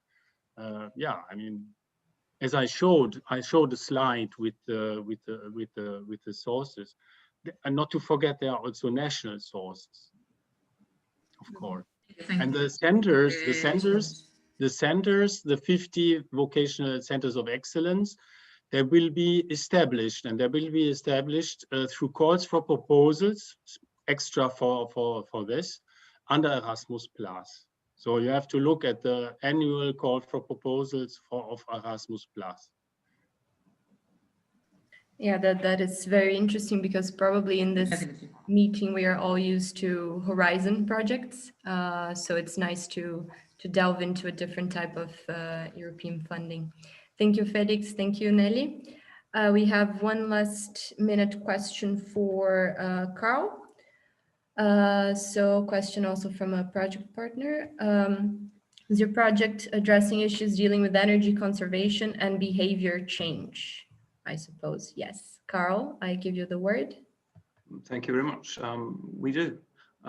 Speaker 3: Yeah, I mean, as I showed a slide with the sources, and not to forget there are also national sources, of course, and the centers, the 50 vocational centers of excellence, they will be established, and they will be established through calls for proposals, extra for this, under Erasmus+. So you have to look at the annual call for proposals of Erasmus+.
Speaker 6: Yeah, that is very interesting, because probably in this meeting we are all used to Horizon projects. So it's nice to delve into a different type of European funding. Thank you, Felix. Thank you, Nelly. We have one last minute question for Karl. So question also from a project partner. Is your project addressing issues dealing with energy conservation and behavior change? I suppose, yes. Karl, I give you the word.
Speaker 5: Thank you very much. We do.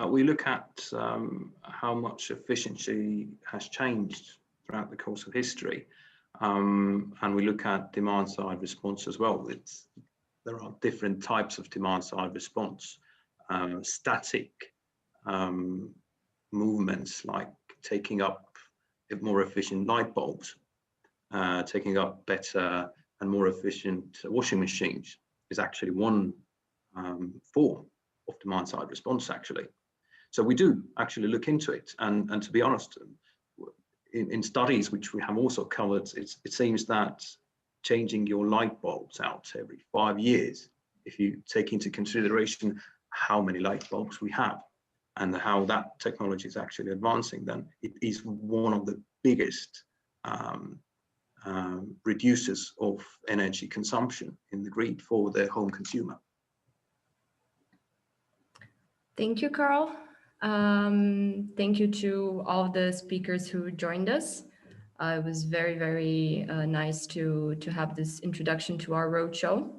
Speaker 5: We look at how much efficiency has changed throughout the course of history. And we look at demand side response as well. There are different types of demand side response. Static movements like taking up more efficient light bulbs, taking up better and more efficient washing machines is actually one form of demand side response actually. So we do actually look into it, and to be honest, in studies which we have also covered, it seems that changing your light bulbs out every 5 years, if you take into consideration how many light bulbs we have and how that technology is actually advancing, then it is one of the biggest reducers of energy consumption in the grid for the home consumer.
Speaker 6: Thank you, Karl. Thank you to all the speakers who joined us. It was very, very nice to have this introduction to our roadshow.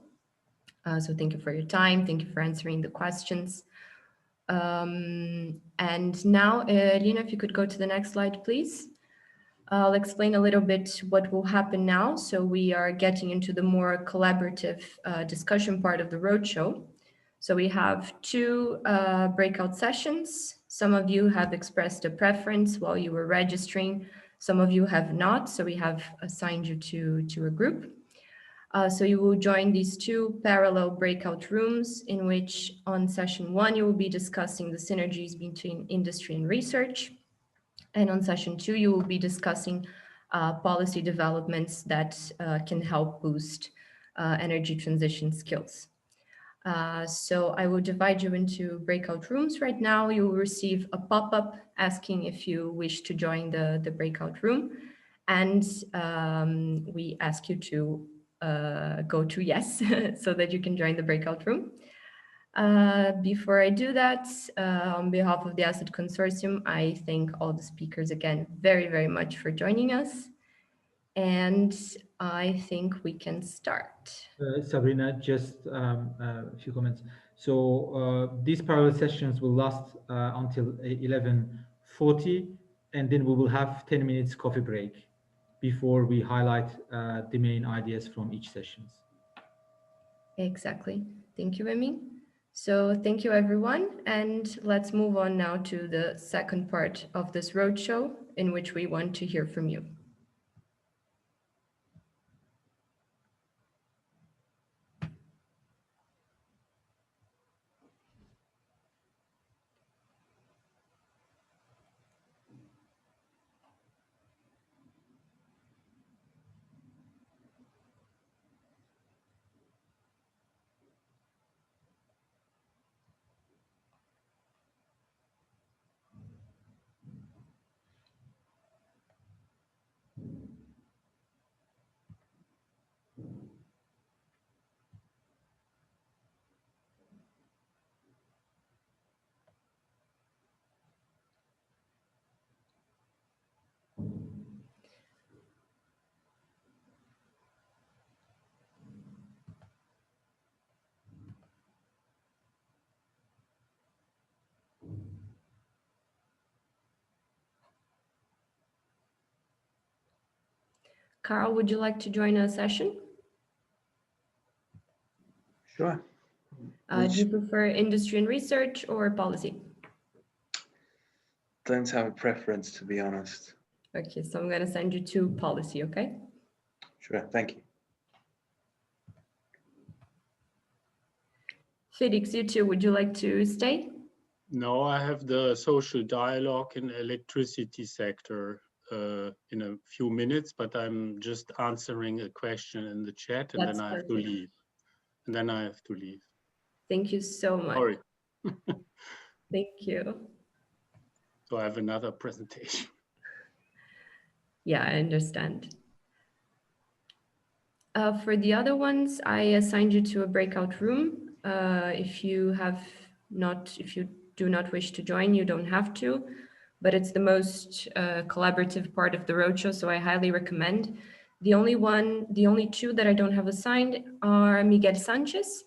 Speaker 6: So thank you for your time. Thank you for answering the questions. And now, Lina, if you could go to the next slide, please. I'll explain a little bit what will happen now. So we are getting into the more collaborative discussion part of the roadshow. So we have 2 breakout sessions. Some of you have expressed a preference while you were registering. Some of you have not. So we have assigned you to a group. So you will join these 2 parallel breakout rooms in which on session 1, you will be discussing the synergies between industry and research. And on session 2, you will be discussing policy developments that can help boost energy transition skills. So I will divide you into breakout rooms right now. You will receive a pop-up asking if you wish to join the breakout room. And we ask you to go to yes, so that you can join the breakout room. Before I do that, on behalf of the Asset Consortium, I thank all the speakers again very, very much for joining us. And I think we can start.
Speaker 1: Sabrina, just a few comments. So these parallel sessions will last until 11:40, and then we will have 10 minutes coffee break before we highlight the main ideas from each session.
Speaker 6: Exactly. Thank you, Emi. So thank you, everyone. And let's move on now to the second part of this roadshow, in which we want to hear from you. Karl, would you like to join a session?
Speaker 5: Sure.
Speaker 6: Do you prefer industry and research or policy?
Speaker 5: Don't have a preference, to be honest.
Speaker 6: Okay, so I'm going to send you to policy, okay?
Speaker 5: Sure, thank you.
Speaker 6: Felix, you too, would you like to stay?
Speaker 3: No, I have the social dialogue in electricity sector in a few minutes, but I'm just answering a question in the chat, and then I have to leave. And then I have to leave.
Speaker 6: Thank you so much.
Speaker 3: Sorry.
Speaker 6: Thank you.
Speaker 3: So I have another presentation.
Speaker 6: Yeah, I understand. For the other ones, I assigned you to a breakout room. If you do not wish to join, you don't have to, but it's the most collaborative part of the roadshow, so I highly recommend. The only two that I don't have assigned are Miguel Sanchez.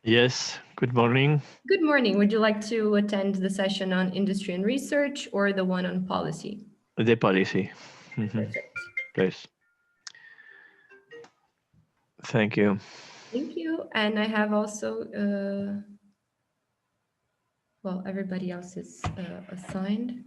Speaker 8: Yes, good morning.
Speaker 6: Good morning. Would you like to attend the session on industry and research or the one on policy?
Speaker 8: The policy.
Speaker 6: Perfect.
Speaker 8: Please. Thank you.
Speaker 6: Thank you. And I have also, well, everybody else is assigned.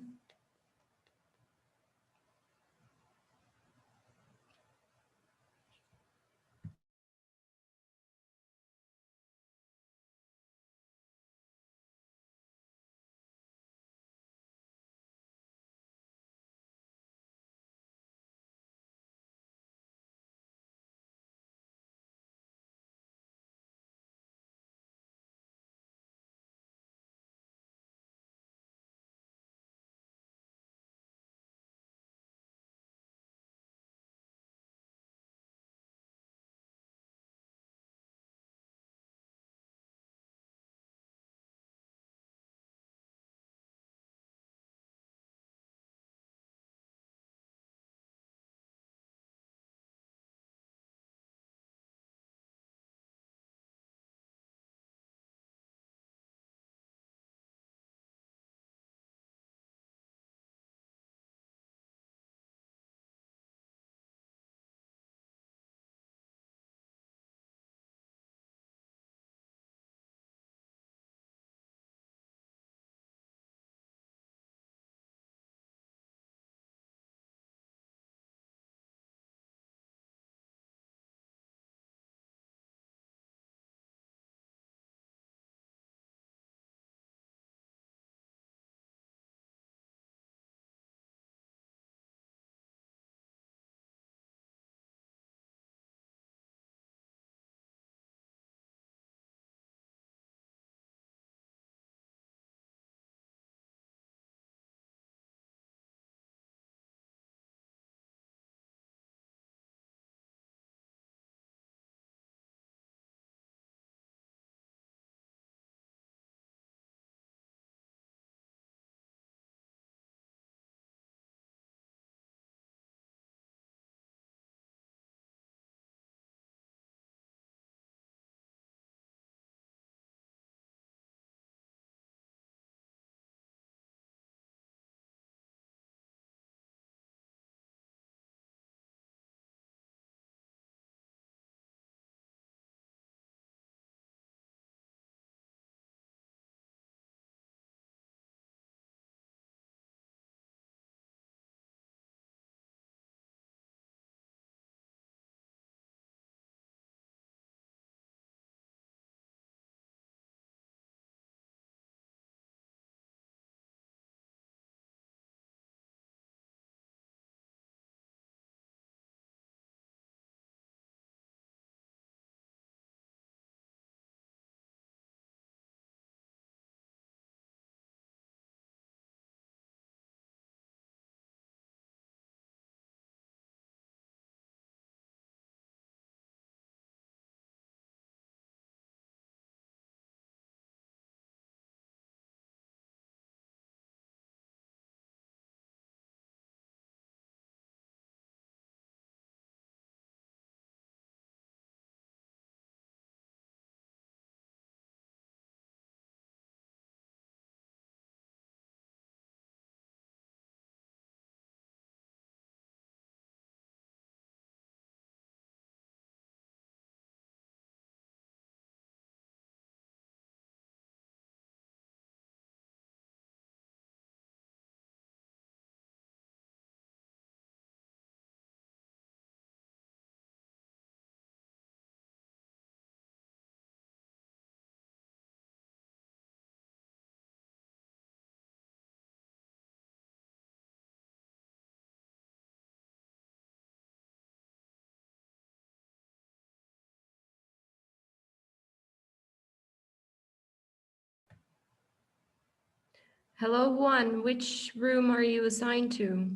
Speaker 6: Hello, Juan. Which room are you assigned to?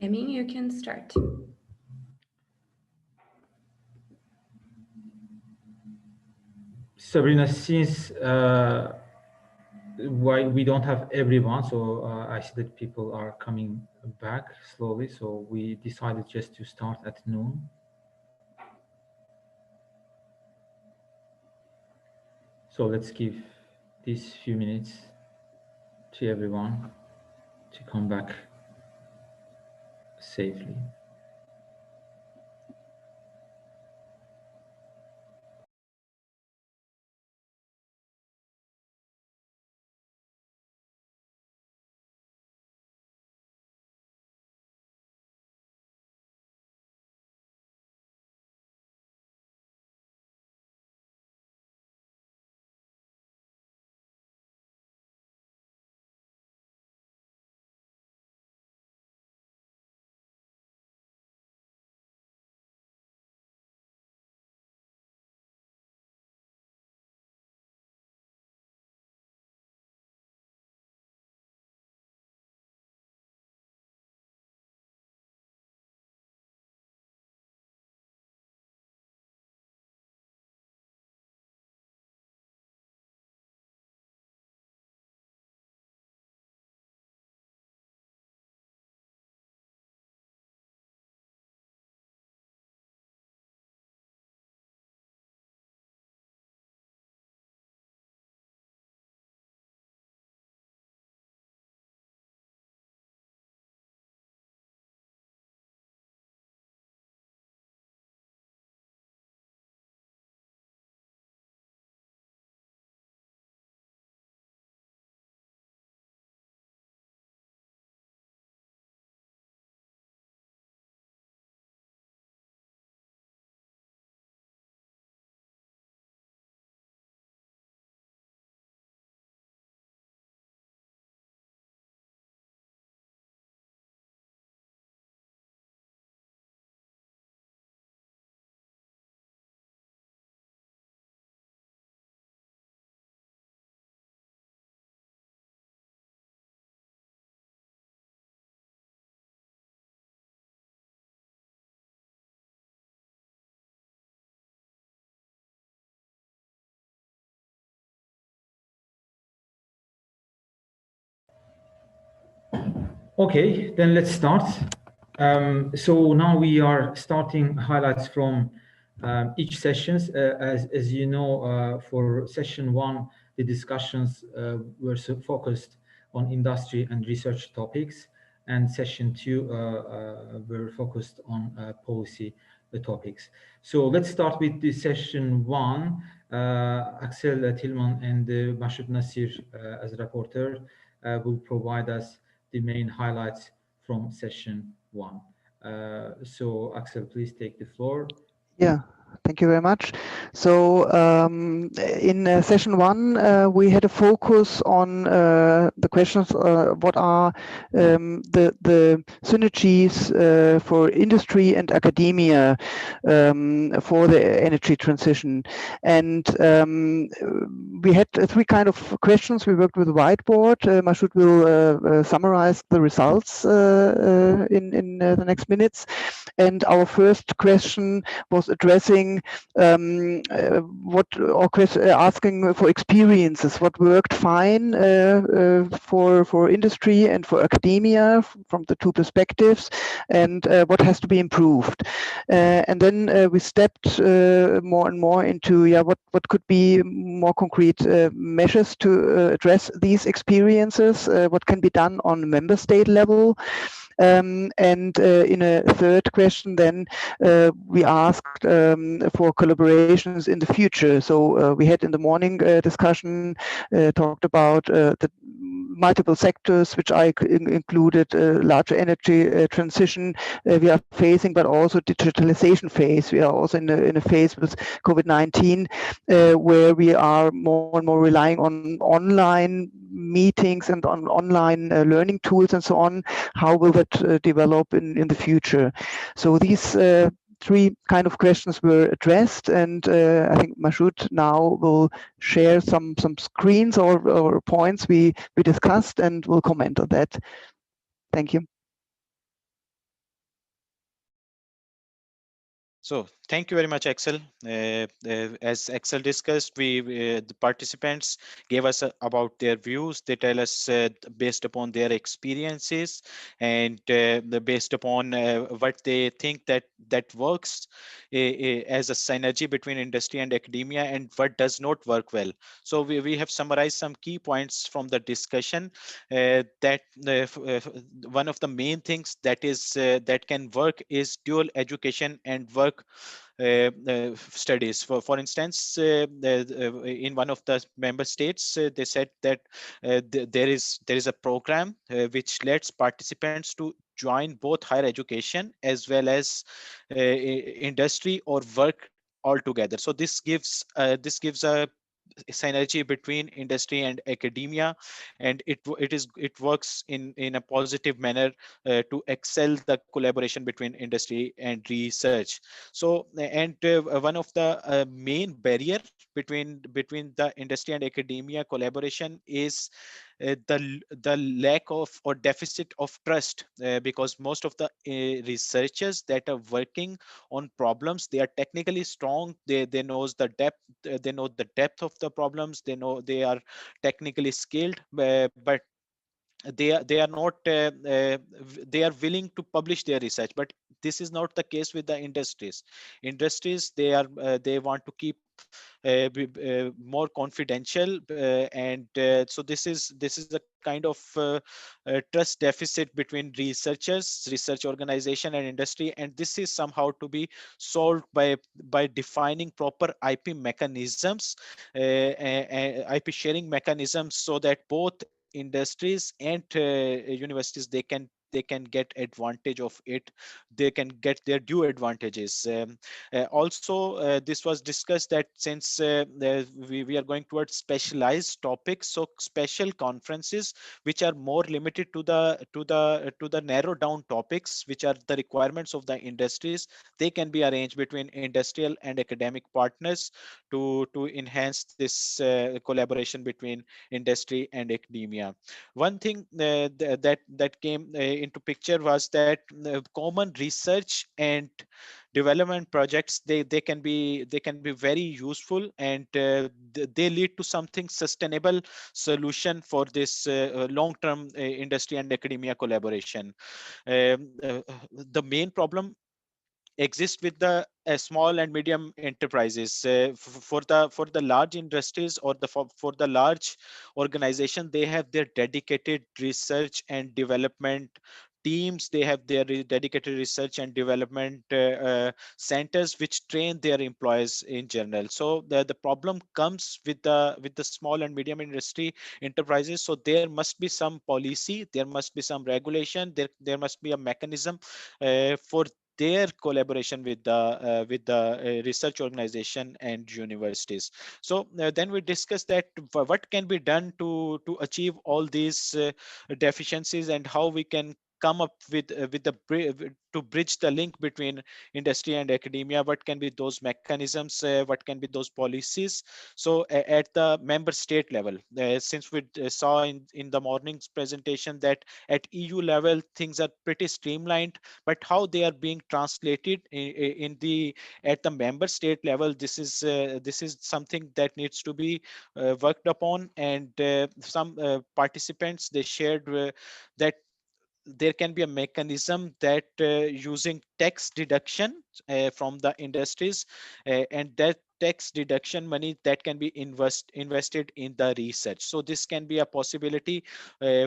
Speaker 6: Emin, you can start.
Speaker 1: Sabrina, since why we don't have everyone, so I see that people are coming back slowly, so we decided just to start at noon. So let's give these few minutes to everyone to come back safely. Okay, then let's start. So now we are starting highlights from each sessions. As you know, for session one, the discussions were focused on industry and research topics, and session two were focused on policy topics. So let's start with the session one. Axel Tillman and Mashoud Nasir as rapporteur will provide us the main highlights from session one. So Axel, please take the floor.
Speaker 9: Yeah, thank you very much. So in session one, we had a focus on the questions, what are the synergies for industry and academia for the energy transition. And we had three kind of questions. We worked with a whiteboard. Mashoud will summarize the results in the next minutes. And our first question was addressing asking for experiences, what worked fine for industry and for academia from the two perspectives, and what has to be improved. And then we stepped more and more into what could be more concrete measures to address these experiences, what can be done on member state level. And in a third question, then we asked for collaborations in the future. So we had in the morning discussion talked about the multiple sectors, which I included larger energy transition we are facing, but also digitalization phase. We are also in a phase with COVID-19 where we are more and more relying on online meetings and on online learning tools and so on. How will that develop in the future? So these three kind of questions were addressed, and I think Mashoud now will share some screens or points we discussed, and will comment on that. Thank you.
Speaker 10: So thank you very much, Axel. As Axel discussed, the participants gave us about their views. They tell us based upon their experiences and based upon what they think that works as a synergy between industry and academia and what does not work well. So we have summarized some key points from the discussion that one of the main things that can work is dual education and work studies. For instance, in one of the member states, they said that there is a program which lets participants to join both higher education as well as industry or work all together. So this gives a synergy between industry and academia, and it works in a positive manner to excel the collaboration between industry and research. So and one of the main barrier between the industry and academia collaboration is the lack of or deficit of trust, because most of the researchers that are working on problems, they are technically strong, they knows the depth, they know the depth of the problems, they are technically skilled, but they are not they are willing to publish their research. But this is not the case with the industries. They want to keep more confidential, and so this is a kind of trust deficit between research organization and industry, and this is somehow to be solved by defining proper IP mechanisms, IP sharing mechanisms, so that both industries and universities, they can get advantage of it, they can get their due advantages. Also, this was discussed that since we are going towards specialized topics, so special conferences which are more limited to the narrow down topics which are the requirements of the industries, they can be arranged between industrial and academic partners to enhance this collaboration between industry and academia. One thing that came into picture was that common research and development projects, they can be very useful, and they lead to something sustainable solution for this long term industry and academia collaboration. The main problem exist with the small and medium enterprises. For the large industries or for the large organization, they have their dedicated research and development teams, they have their dedicated research and development centers which train their employees in general. So the problem comes with the small and medium industry enterprises. So there must be some policy, there must be some regulation, there must be a mechanism for their collaboration with the research organization and universities. So then we discussed that what can be done to achieve all these deficiencies, and how we can come up to bridge the link between industry and academia. What can be those mechanisms, what can be those policies? So at the member state level, since we saw in the morning's presentation that at EU level things are pretty streamlined, but how they are being translated in the at the member state level, this is something that needs to be worked upon. And some participants, they shared that there can be a mechanism that using tax deduction from the industries, and that tax deduction money that can be invested in the research. So this can be a possibility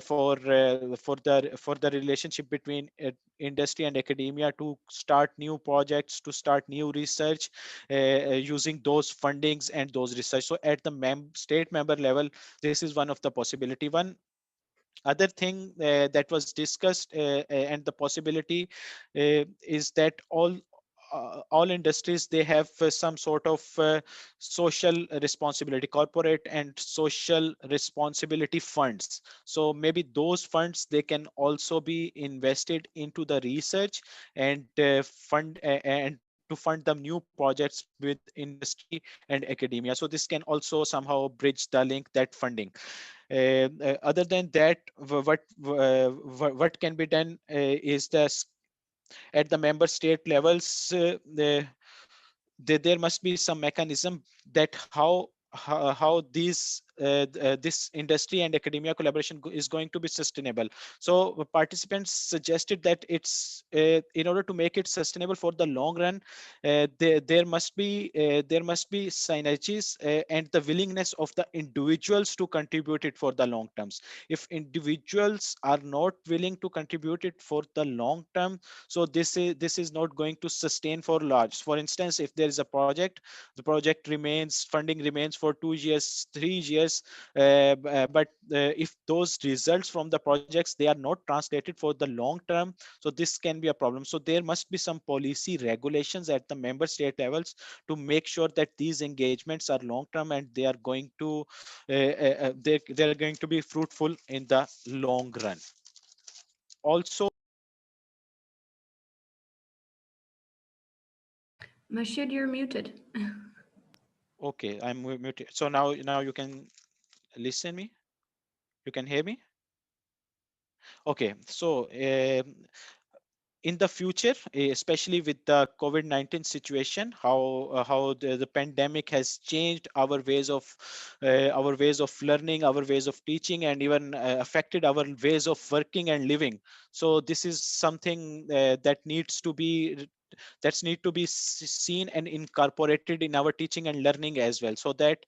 Speaker 10: for the relationship between industry and academia to start new projects, to start new research using those fundings and those research. So at the state member level, this is one of the possibility. One other thing that was discussed, and the possibility is that all industries, they have some sort of social responsibility, corporate and social responsibility funds. So maybe those funds, they can also be invested into the research and and to fund the new projects with industry and academia. So this can also somehow bridge the link, that funding. Other than that, what can be done is at the member state levels, there must be some mechanism that how these this industry and academia collaboration is going to be sustainable. So participants suggested that it's in order to make it sustainable for the long run, there must be synergies and the willingness of the individuals to contribute it for the long terms. If individuals are not willing to contribute it for the long term, so this is not going to sustain for large. For instance, if there is a project, the project remains, funding remains for 2 years, 3 years, but if those results from the projects, they are not translated for the long term, so this can be a problem. So there must be some policy regulations at the member state levels to make sure that these engagements are long term and they are going to they're going to be fruitful in the long run. Also,
Speaker 6: Mashid, you're muted.
Speaker 10: okay, I'm muted. So now you can listen me. You can hear me. Okay, so in the future, especially with the COVID-19 situation, how the pandemic has changed our ways of learning, our ways of teaching, and even affected our ways of working and living. So this is something that needs to be seen and incorporated in our teaching and learning as well, so that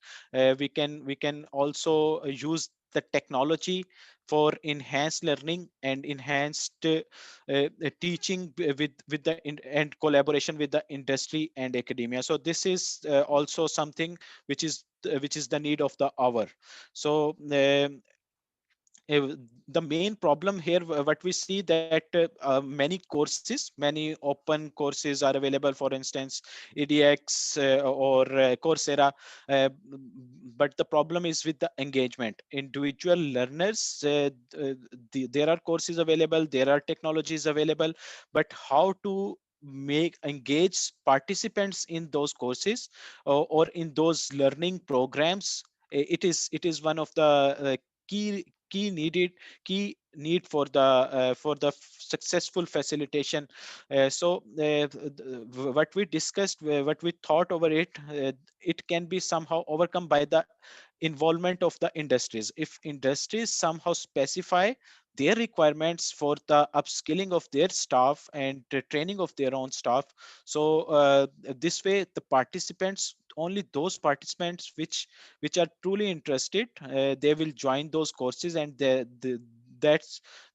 Speaker 10: we can also use the technology for enhanced learning and enhanced teaching with the and collaboration with the industry and academia. So this is also something which is the need of the hour. So the main problem here, what we see that many courses, many open courses are available, for instance edx or Coursera, but the problem is with the engagement. Individual learners, there are courses available, there are technologies available, but how to engage participants in those courses or in those learning programs, it is one of the key need for the successful facilitation. What we discussed, what we thought over it, it can be somehow overcome by the involvement of the industries. If industries somehow specify their requirements for the upskilling of their staff and the training of their own staff, so this way the participants, only those participants which are truly interested, they will join those courses, and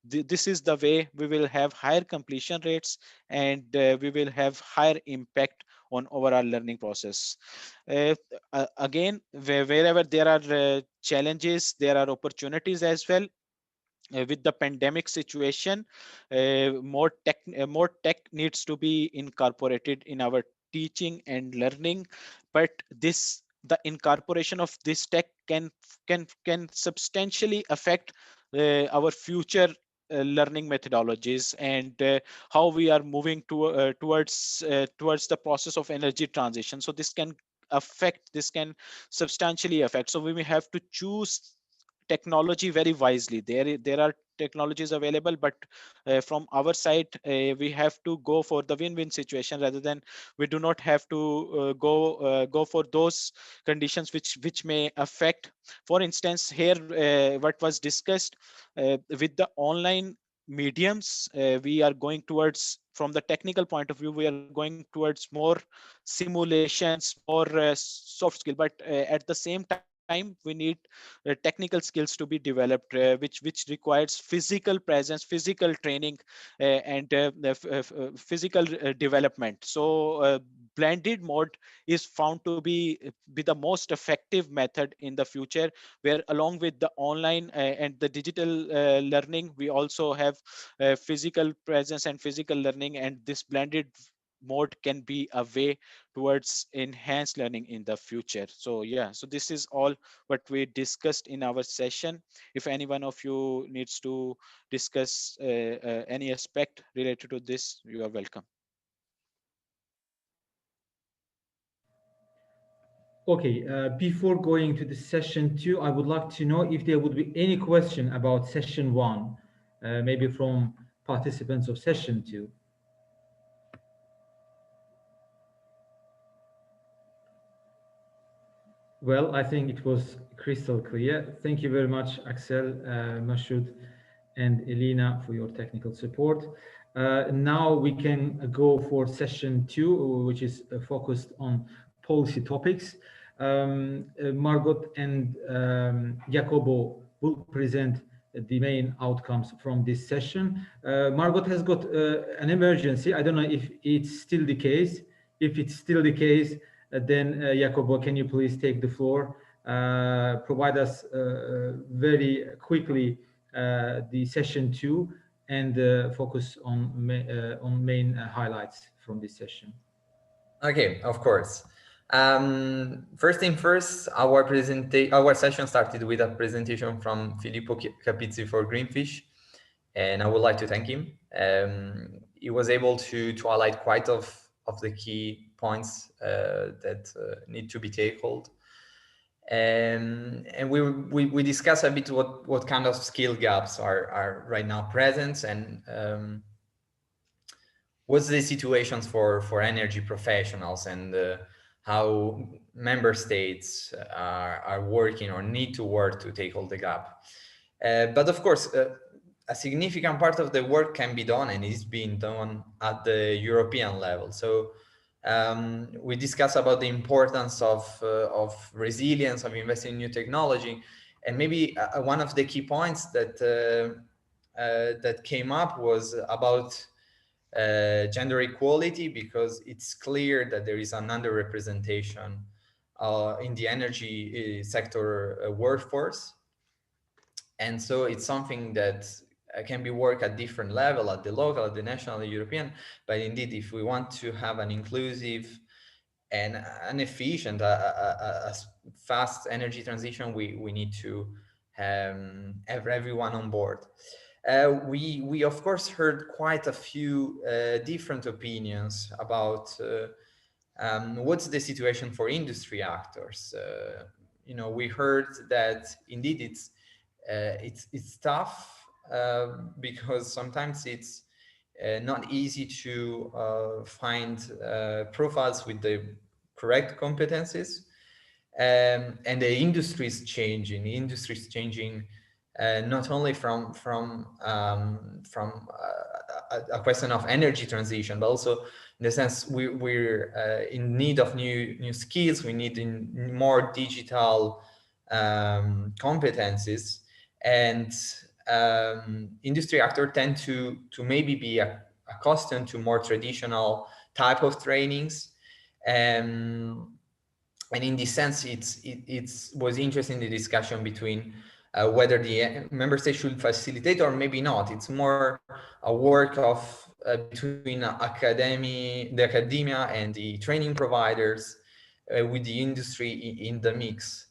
Speaker 10: this is the way we will have higher completion rates, and we will have higher impact on overall learning process. Again, wherever there are challenges, there are opportunities as well. With the pandemic situation, more tech needs to be incorporated in our teaching and learning, but the incorporation of this tech can substantially affect our future learning methodologies, and how we are moving towards the process of energy transition. So this can substantially affect. So we may have to choose technology very wisely. There are technologies available, but from our side, we have to go for the win-win situation, rather than we do not have to go for those conditions which may affect. For instance, here what was discussed with the online mediums, we are going towards, from the technical point of view, we are going towards more simulations, more soft skill, but at the same time we need technical skills to be developed, which requires physical presence, physical training, and physical development. So blended mode is found to be the most effective method in the future, where along with the online and the digital learning, we also have physical presence and physical learning, and this blended mode can be a way towards enhanced learning in the future. So yeah, so this is all what we discussed in our session. If any one of you needs to discuss any aspect related to this, you are welcome.
Speaker 1: Okay, before going to the session 2, I would like to know if there would be any question about session 1, maybe from participants of session 2. Well, I think it was crystal clear. Thank you very much, Axel, Mashoud, and Elena for your technical support. Now we can go for session 2, which is focused on policy topics. Margot and Jacobo will present the main outcomes from this session. Margot has got an emergency. I don't know if it's still the case. If it's still the case, then Jacobo, can you please take the floor? Provide us very quickly the session 2 and focus on main highlights from this session.
Speaker 11: Okay, of course. First thing first, our session started with a presentation from Filippo Capizzi for Greenfish, and I would like to thank him. He was able to highlight quite of the key points that need to be tackled. And we discussed a bit what kind of skill gaps are right now present, and what's the situations for energy professionals, and how member states are working or need to work to tackle the gap. But of course, a significant part of the work can be done and is being done at the European level. So we discussed about the importance of resilience, of investing in new technology, and maybe one of the key points that that came up was about gender equality, because it's clear that there is an underrepresentation in the energy sector workforce, and so it's something that can be worked at different level, at the local, at the national, the European. But indeed, if we want to have an inclusive and an efficient, a fast energy transition, we need to have everyone on board. We of course heard quite a few different opinions about what's the situation for industry actors. You know, we heard that indeed it's tough because sometimes it's not easy to find profiles with the correct competencies, and the industry is changing. The industry is changing not only from a question of energy transition, but also in the sense we're in need of new skills. We need more digital competencies, and industry actors tend to maybe be accustomed to more traditional type of trainings, and in this sense, it was interesting, the discussion between whether the member state should facilitate or maybe not. It's more a work of between the academia and the training providers with the industry in the mix.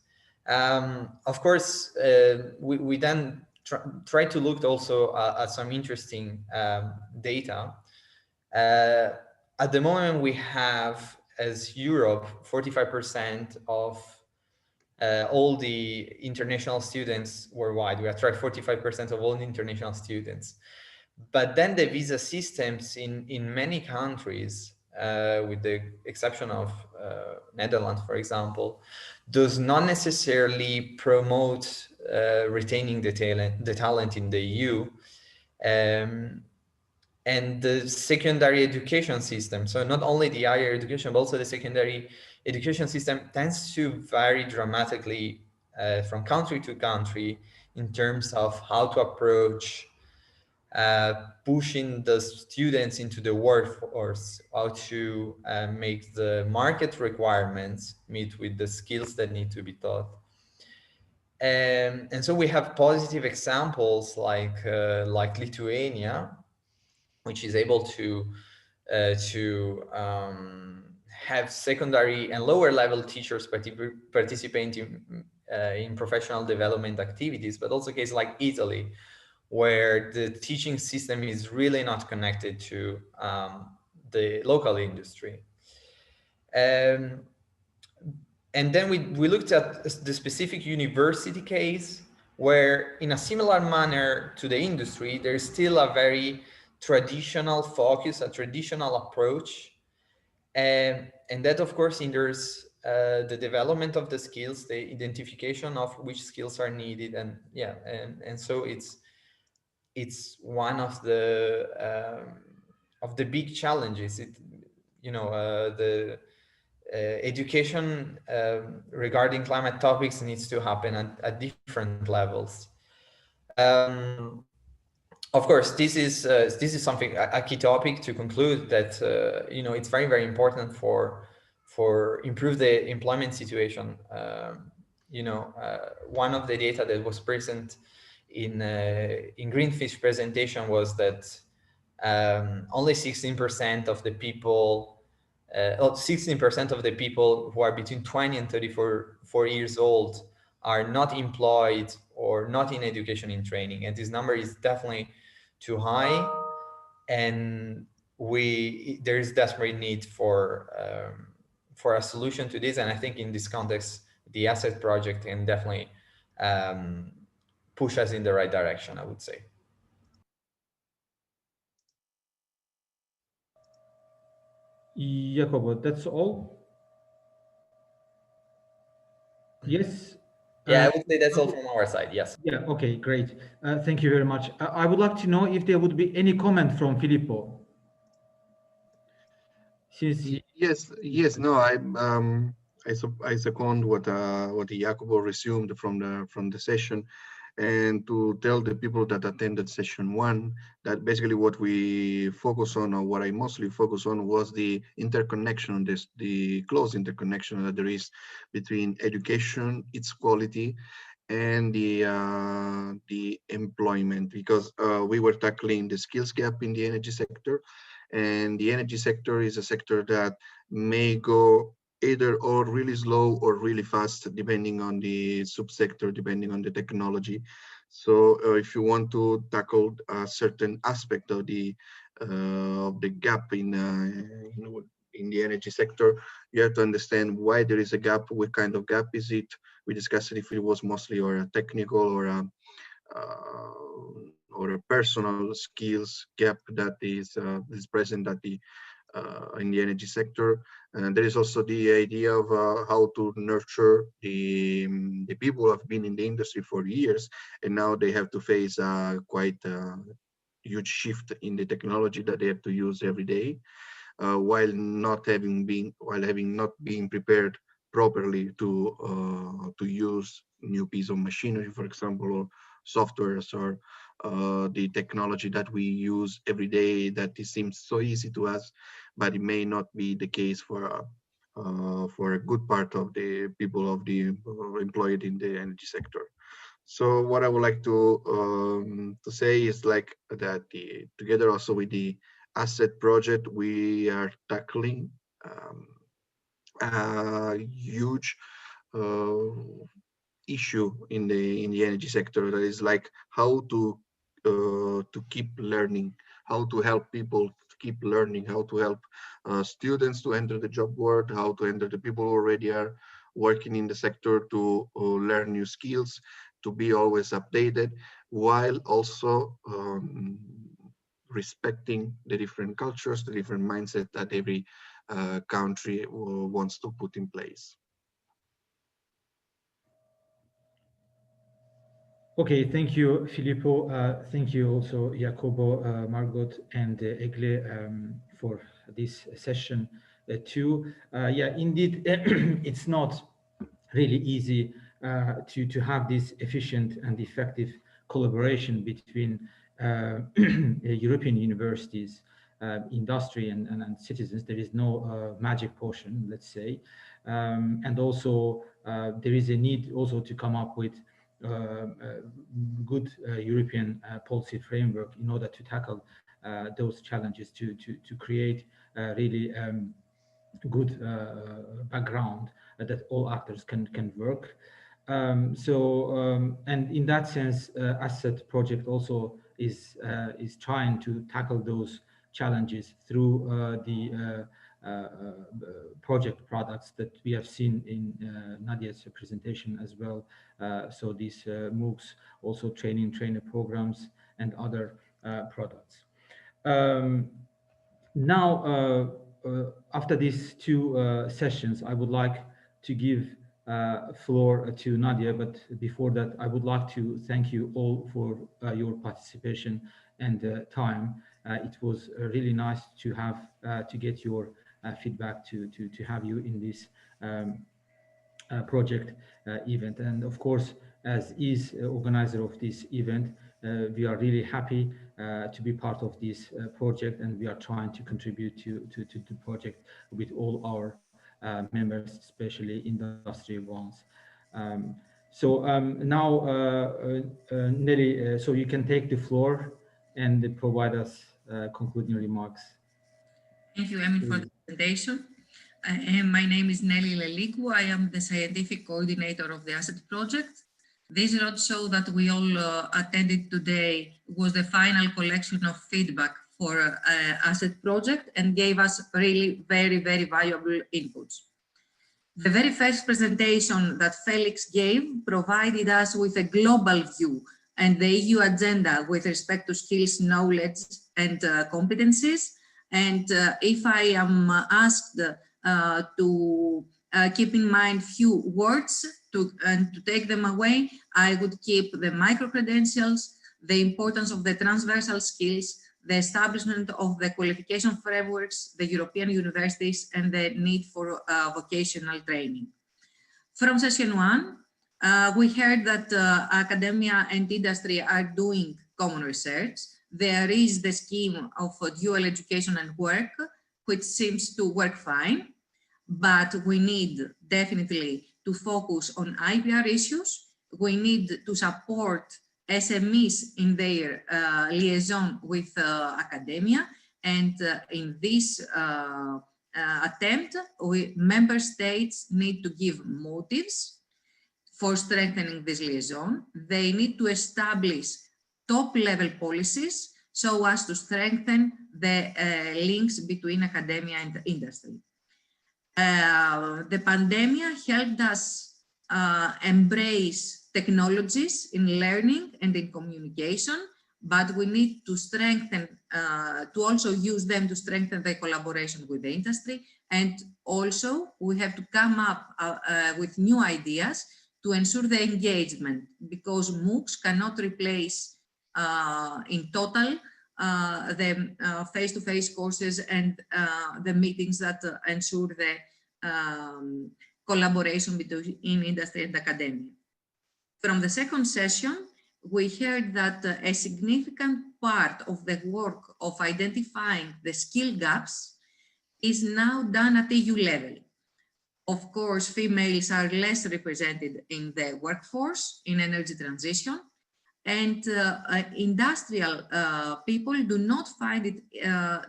Speaker 11: Of course, we then try to look also at some interesting data. At the moment, we have, as Europe, 45% of all the international students worldwide. We attract 45% of all the international students. But then the visa systems in many countries, with the exception of Netherlands, for example, does not necessarily promote retaining the talent in the EU. And the secondary education system, so not only the higher education, but also the secondary education system, tends to vary dramatically from country to country in terms of how to approach pushing the students into the workforce, how to make the market requirements meet with the skills that need to be taught. And so we have positive examples like Lithuania, which is able to have secondary and lower level teachers participating in professional development activities, but also cases like Italy, where the teaching system is really not connected to the local industry. And then we looked at the specific university case, where in a similar manner to the industry, there's still a very traditional focus, a traditional approach, and that of course hinders the development of the skills, the identification of which skills are needed, and yeah, and so it's one of the big challenges. The education regarding climate topics needs to happen at different levels. Of course, this is something, a key topic to conclude, that it's very, very important for improve the employment situation. One of the data that was present in Greenfish presentation was that only 16% of the people, 16% of the people who are between 20 and 34 years old are not employed or not in education and training, and this number is definitely too high, and there is desperate need for a solution to this. And I think in this context, the asset project can definitely push us in the right direction, I would say.
Speaker 1: Jacobo, that's all? Yes?
Speaker 11: Yeah, I would say that's all from our side, yes.
Speaker 1: Yeah, okay, great. Thank you very much. I would like to know if there would be any comment from Filippo.
Speaker 12: Yes, no, I second what Jacobo resumed from the session, and to tell the people that attended session 1 that basically what we focus on, or what I mostly focus on, was the interconnection, the close interconnection that there is between education, its quality, and the employment, because we were tackling the skills gap in the energy sector, and the energy sector is a sector that may go either or really slow or really fast, depending on the subsector, depending on the technology. So if you want to tackle a certain aspect of the gap in the energy sector, you have to understand why there is a gap. What kind of gap is it? We discussed if it was mostly or a technical or a personal skills gap that is present at in the energy sector. And there is also the idea of how to nurture the people who have been in the industry for years, and now they have to face quite a huge shift in the technology that they have to use every day, while having not been prepared properly to use new piece of machinery, for example, or softwares, or the technology that we use every day that it seems so easy to us, but it may not be the case for a good part of the people employed in the energy sector. So what I would like to say is like that together also with the asset project, we are tackling a huge issue in the energy sector, that is like how to keep learning, how to help people to keep learning, how to help students to enter the job world, how to enter the people who already are working in the sector to learn new skills, to be always updated, while also respecting the different cultures, the different mindset that every country wants to put in place.
Speaker 1: Okay, thank you, Filippo. Thank you also, Jacobo, Margot, and Egle for this session too. Yeah, indeed, it's not really easy to have this efficient and effective collaboration between European universities, industry, and citizens. There is no magic potion, let's say, and also there is a need also to come up with good European policy framework in order to tackle those challenges, to create really good background that all actors can work. And in that sense, asset project also is trying to tackle those challenges through the project products that we have seen in Nadia's presentation as well. So these MOOCs, also trainer programs, and other products. Now, after these two sessions, I would like to give floor to Nadia, but before that, I would like to thank you all for your participation and time. It was really nice to have to get your feedback, to have you in this project event. And of course, as is organizer of this event, we are really happy to be part of this project, and we are trying to contribute to the project with all our members, especially industry ones. Now, Nelly, so you can take the floor and provide us concluding remarks.
Speaker 7: Thank you, Emin, for the presentation. My name is Nelly Lelikou. I am the scientific coordinator of the ASSET project. This roadshow that we all attended today was the final collection of feedback for ASSET project and gave us really very, very valuable inputs. The very first presentation that Felix gave provided us with a global view and the EU agenda with respect to skills, knowledge, and competencies. And if I am asked to keep in mind few words to take them away, I would keep the micro-credentials, the importance of the transversal skills, the establishment of the qualification frameworks, the European universities, and the need for vocational training. From session one, we heard that academia and industry are doing common research. There is the scheme of dual education and work, which seems to work fine, but we need definitely to focus on IPR issues. We need to support SMEs in their liaison with academia, and in this attempt, member states need to give motives for strengthening this liaison. They need to establish top-level policies so as to strengthen the links between academia and industry. The pandemic helped us embrace technologies in learning and in communication, but we need to strengthen, to also use them to strengthen the collaboration with the industry. And also we have to come up with new ideas to ensure the engagement, because MOOCs cannot replace in total the face-to-face courses and the meetings that ensure the collaboration between industry and academia. From the second session, we heard that a significant part of the work of identifying the skill gaps is now done at EU level. Of course, females are less represented in the workforce in energy transition, and industrial people do not find it,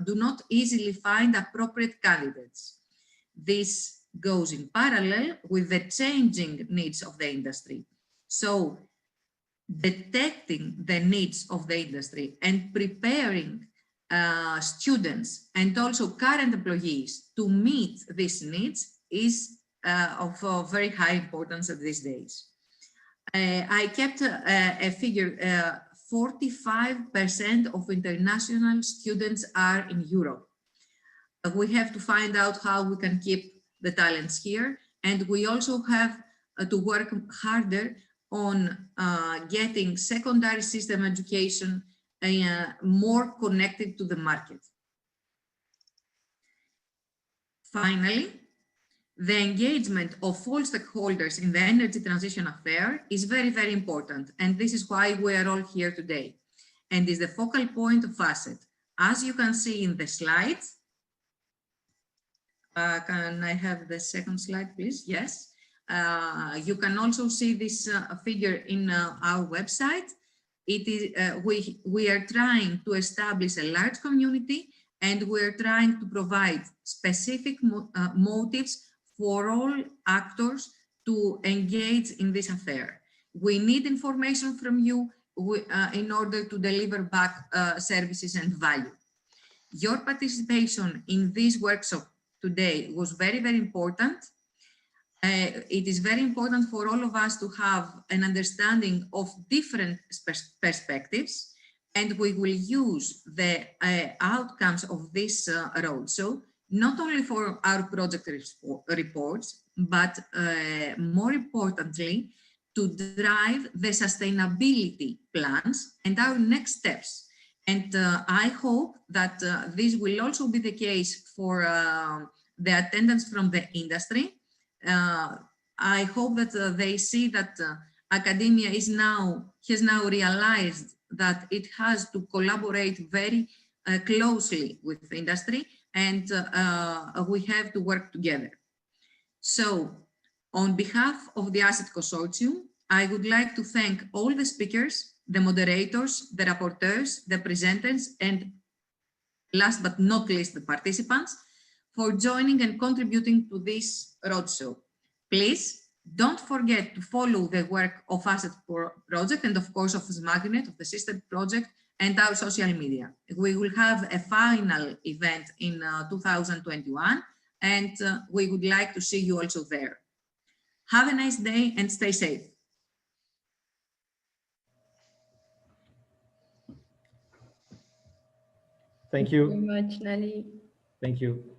Speaker 7: do not easily find appropriate candidates. This goes in parallel with the changing needs of the industry. So detecting the needs of the industry and preparing students and also current employees to meet these needs is of very high importance these days. I kept a figure, 45% of international students are in Europe. We have to find out how we can keep the talents here, and we also have to work harder on getting secondary system education more connected to the market. Finally, the engagement of all stakeholders in the energy transition affair is very, very important. And this is why we are all here today, and is the focal point of ASSET. As you can see in the slides, can I have the second slide, please? Yes. You can also see this figure in our website. It is we are trying to establish a large community, and we're trying to provide specific motives for all actors to engage in this affair. We need information from you in order to deliver back services and value. Your participation in this workshop today was very, very important. It is very important for all of us to have an understanding of different perspectives, and we will use the outcomes of this roadshow not only for our project reports, but more importantly, to drive the sustainability plans and our next steps. And I hope that this will also be the case for the attendance from the industry. I hope that they see that academia has now realized that it has to collaborate very closely with the industry, and we have to work together. So, on behalf of the Asset Consortium, I would like to thank all the speakers, the moderators, the rapporteurs, the presenters, and last but not least, the participants for joining and contributing to this roadshow. Please don't forget to follow the work of Asset Project and of course of Smagrinet, of the sister project, and our social media. We will have a final event in 2021, and we would like to see you also there. Have a nice day and stay safe.
Speaker 1: Thank you
Speaker 6: very much, Nelly.
Speaker 1: Thank you.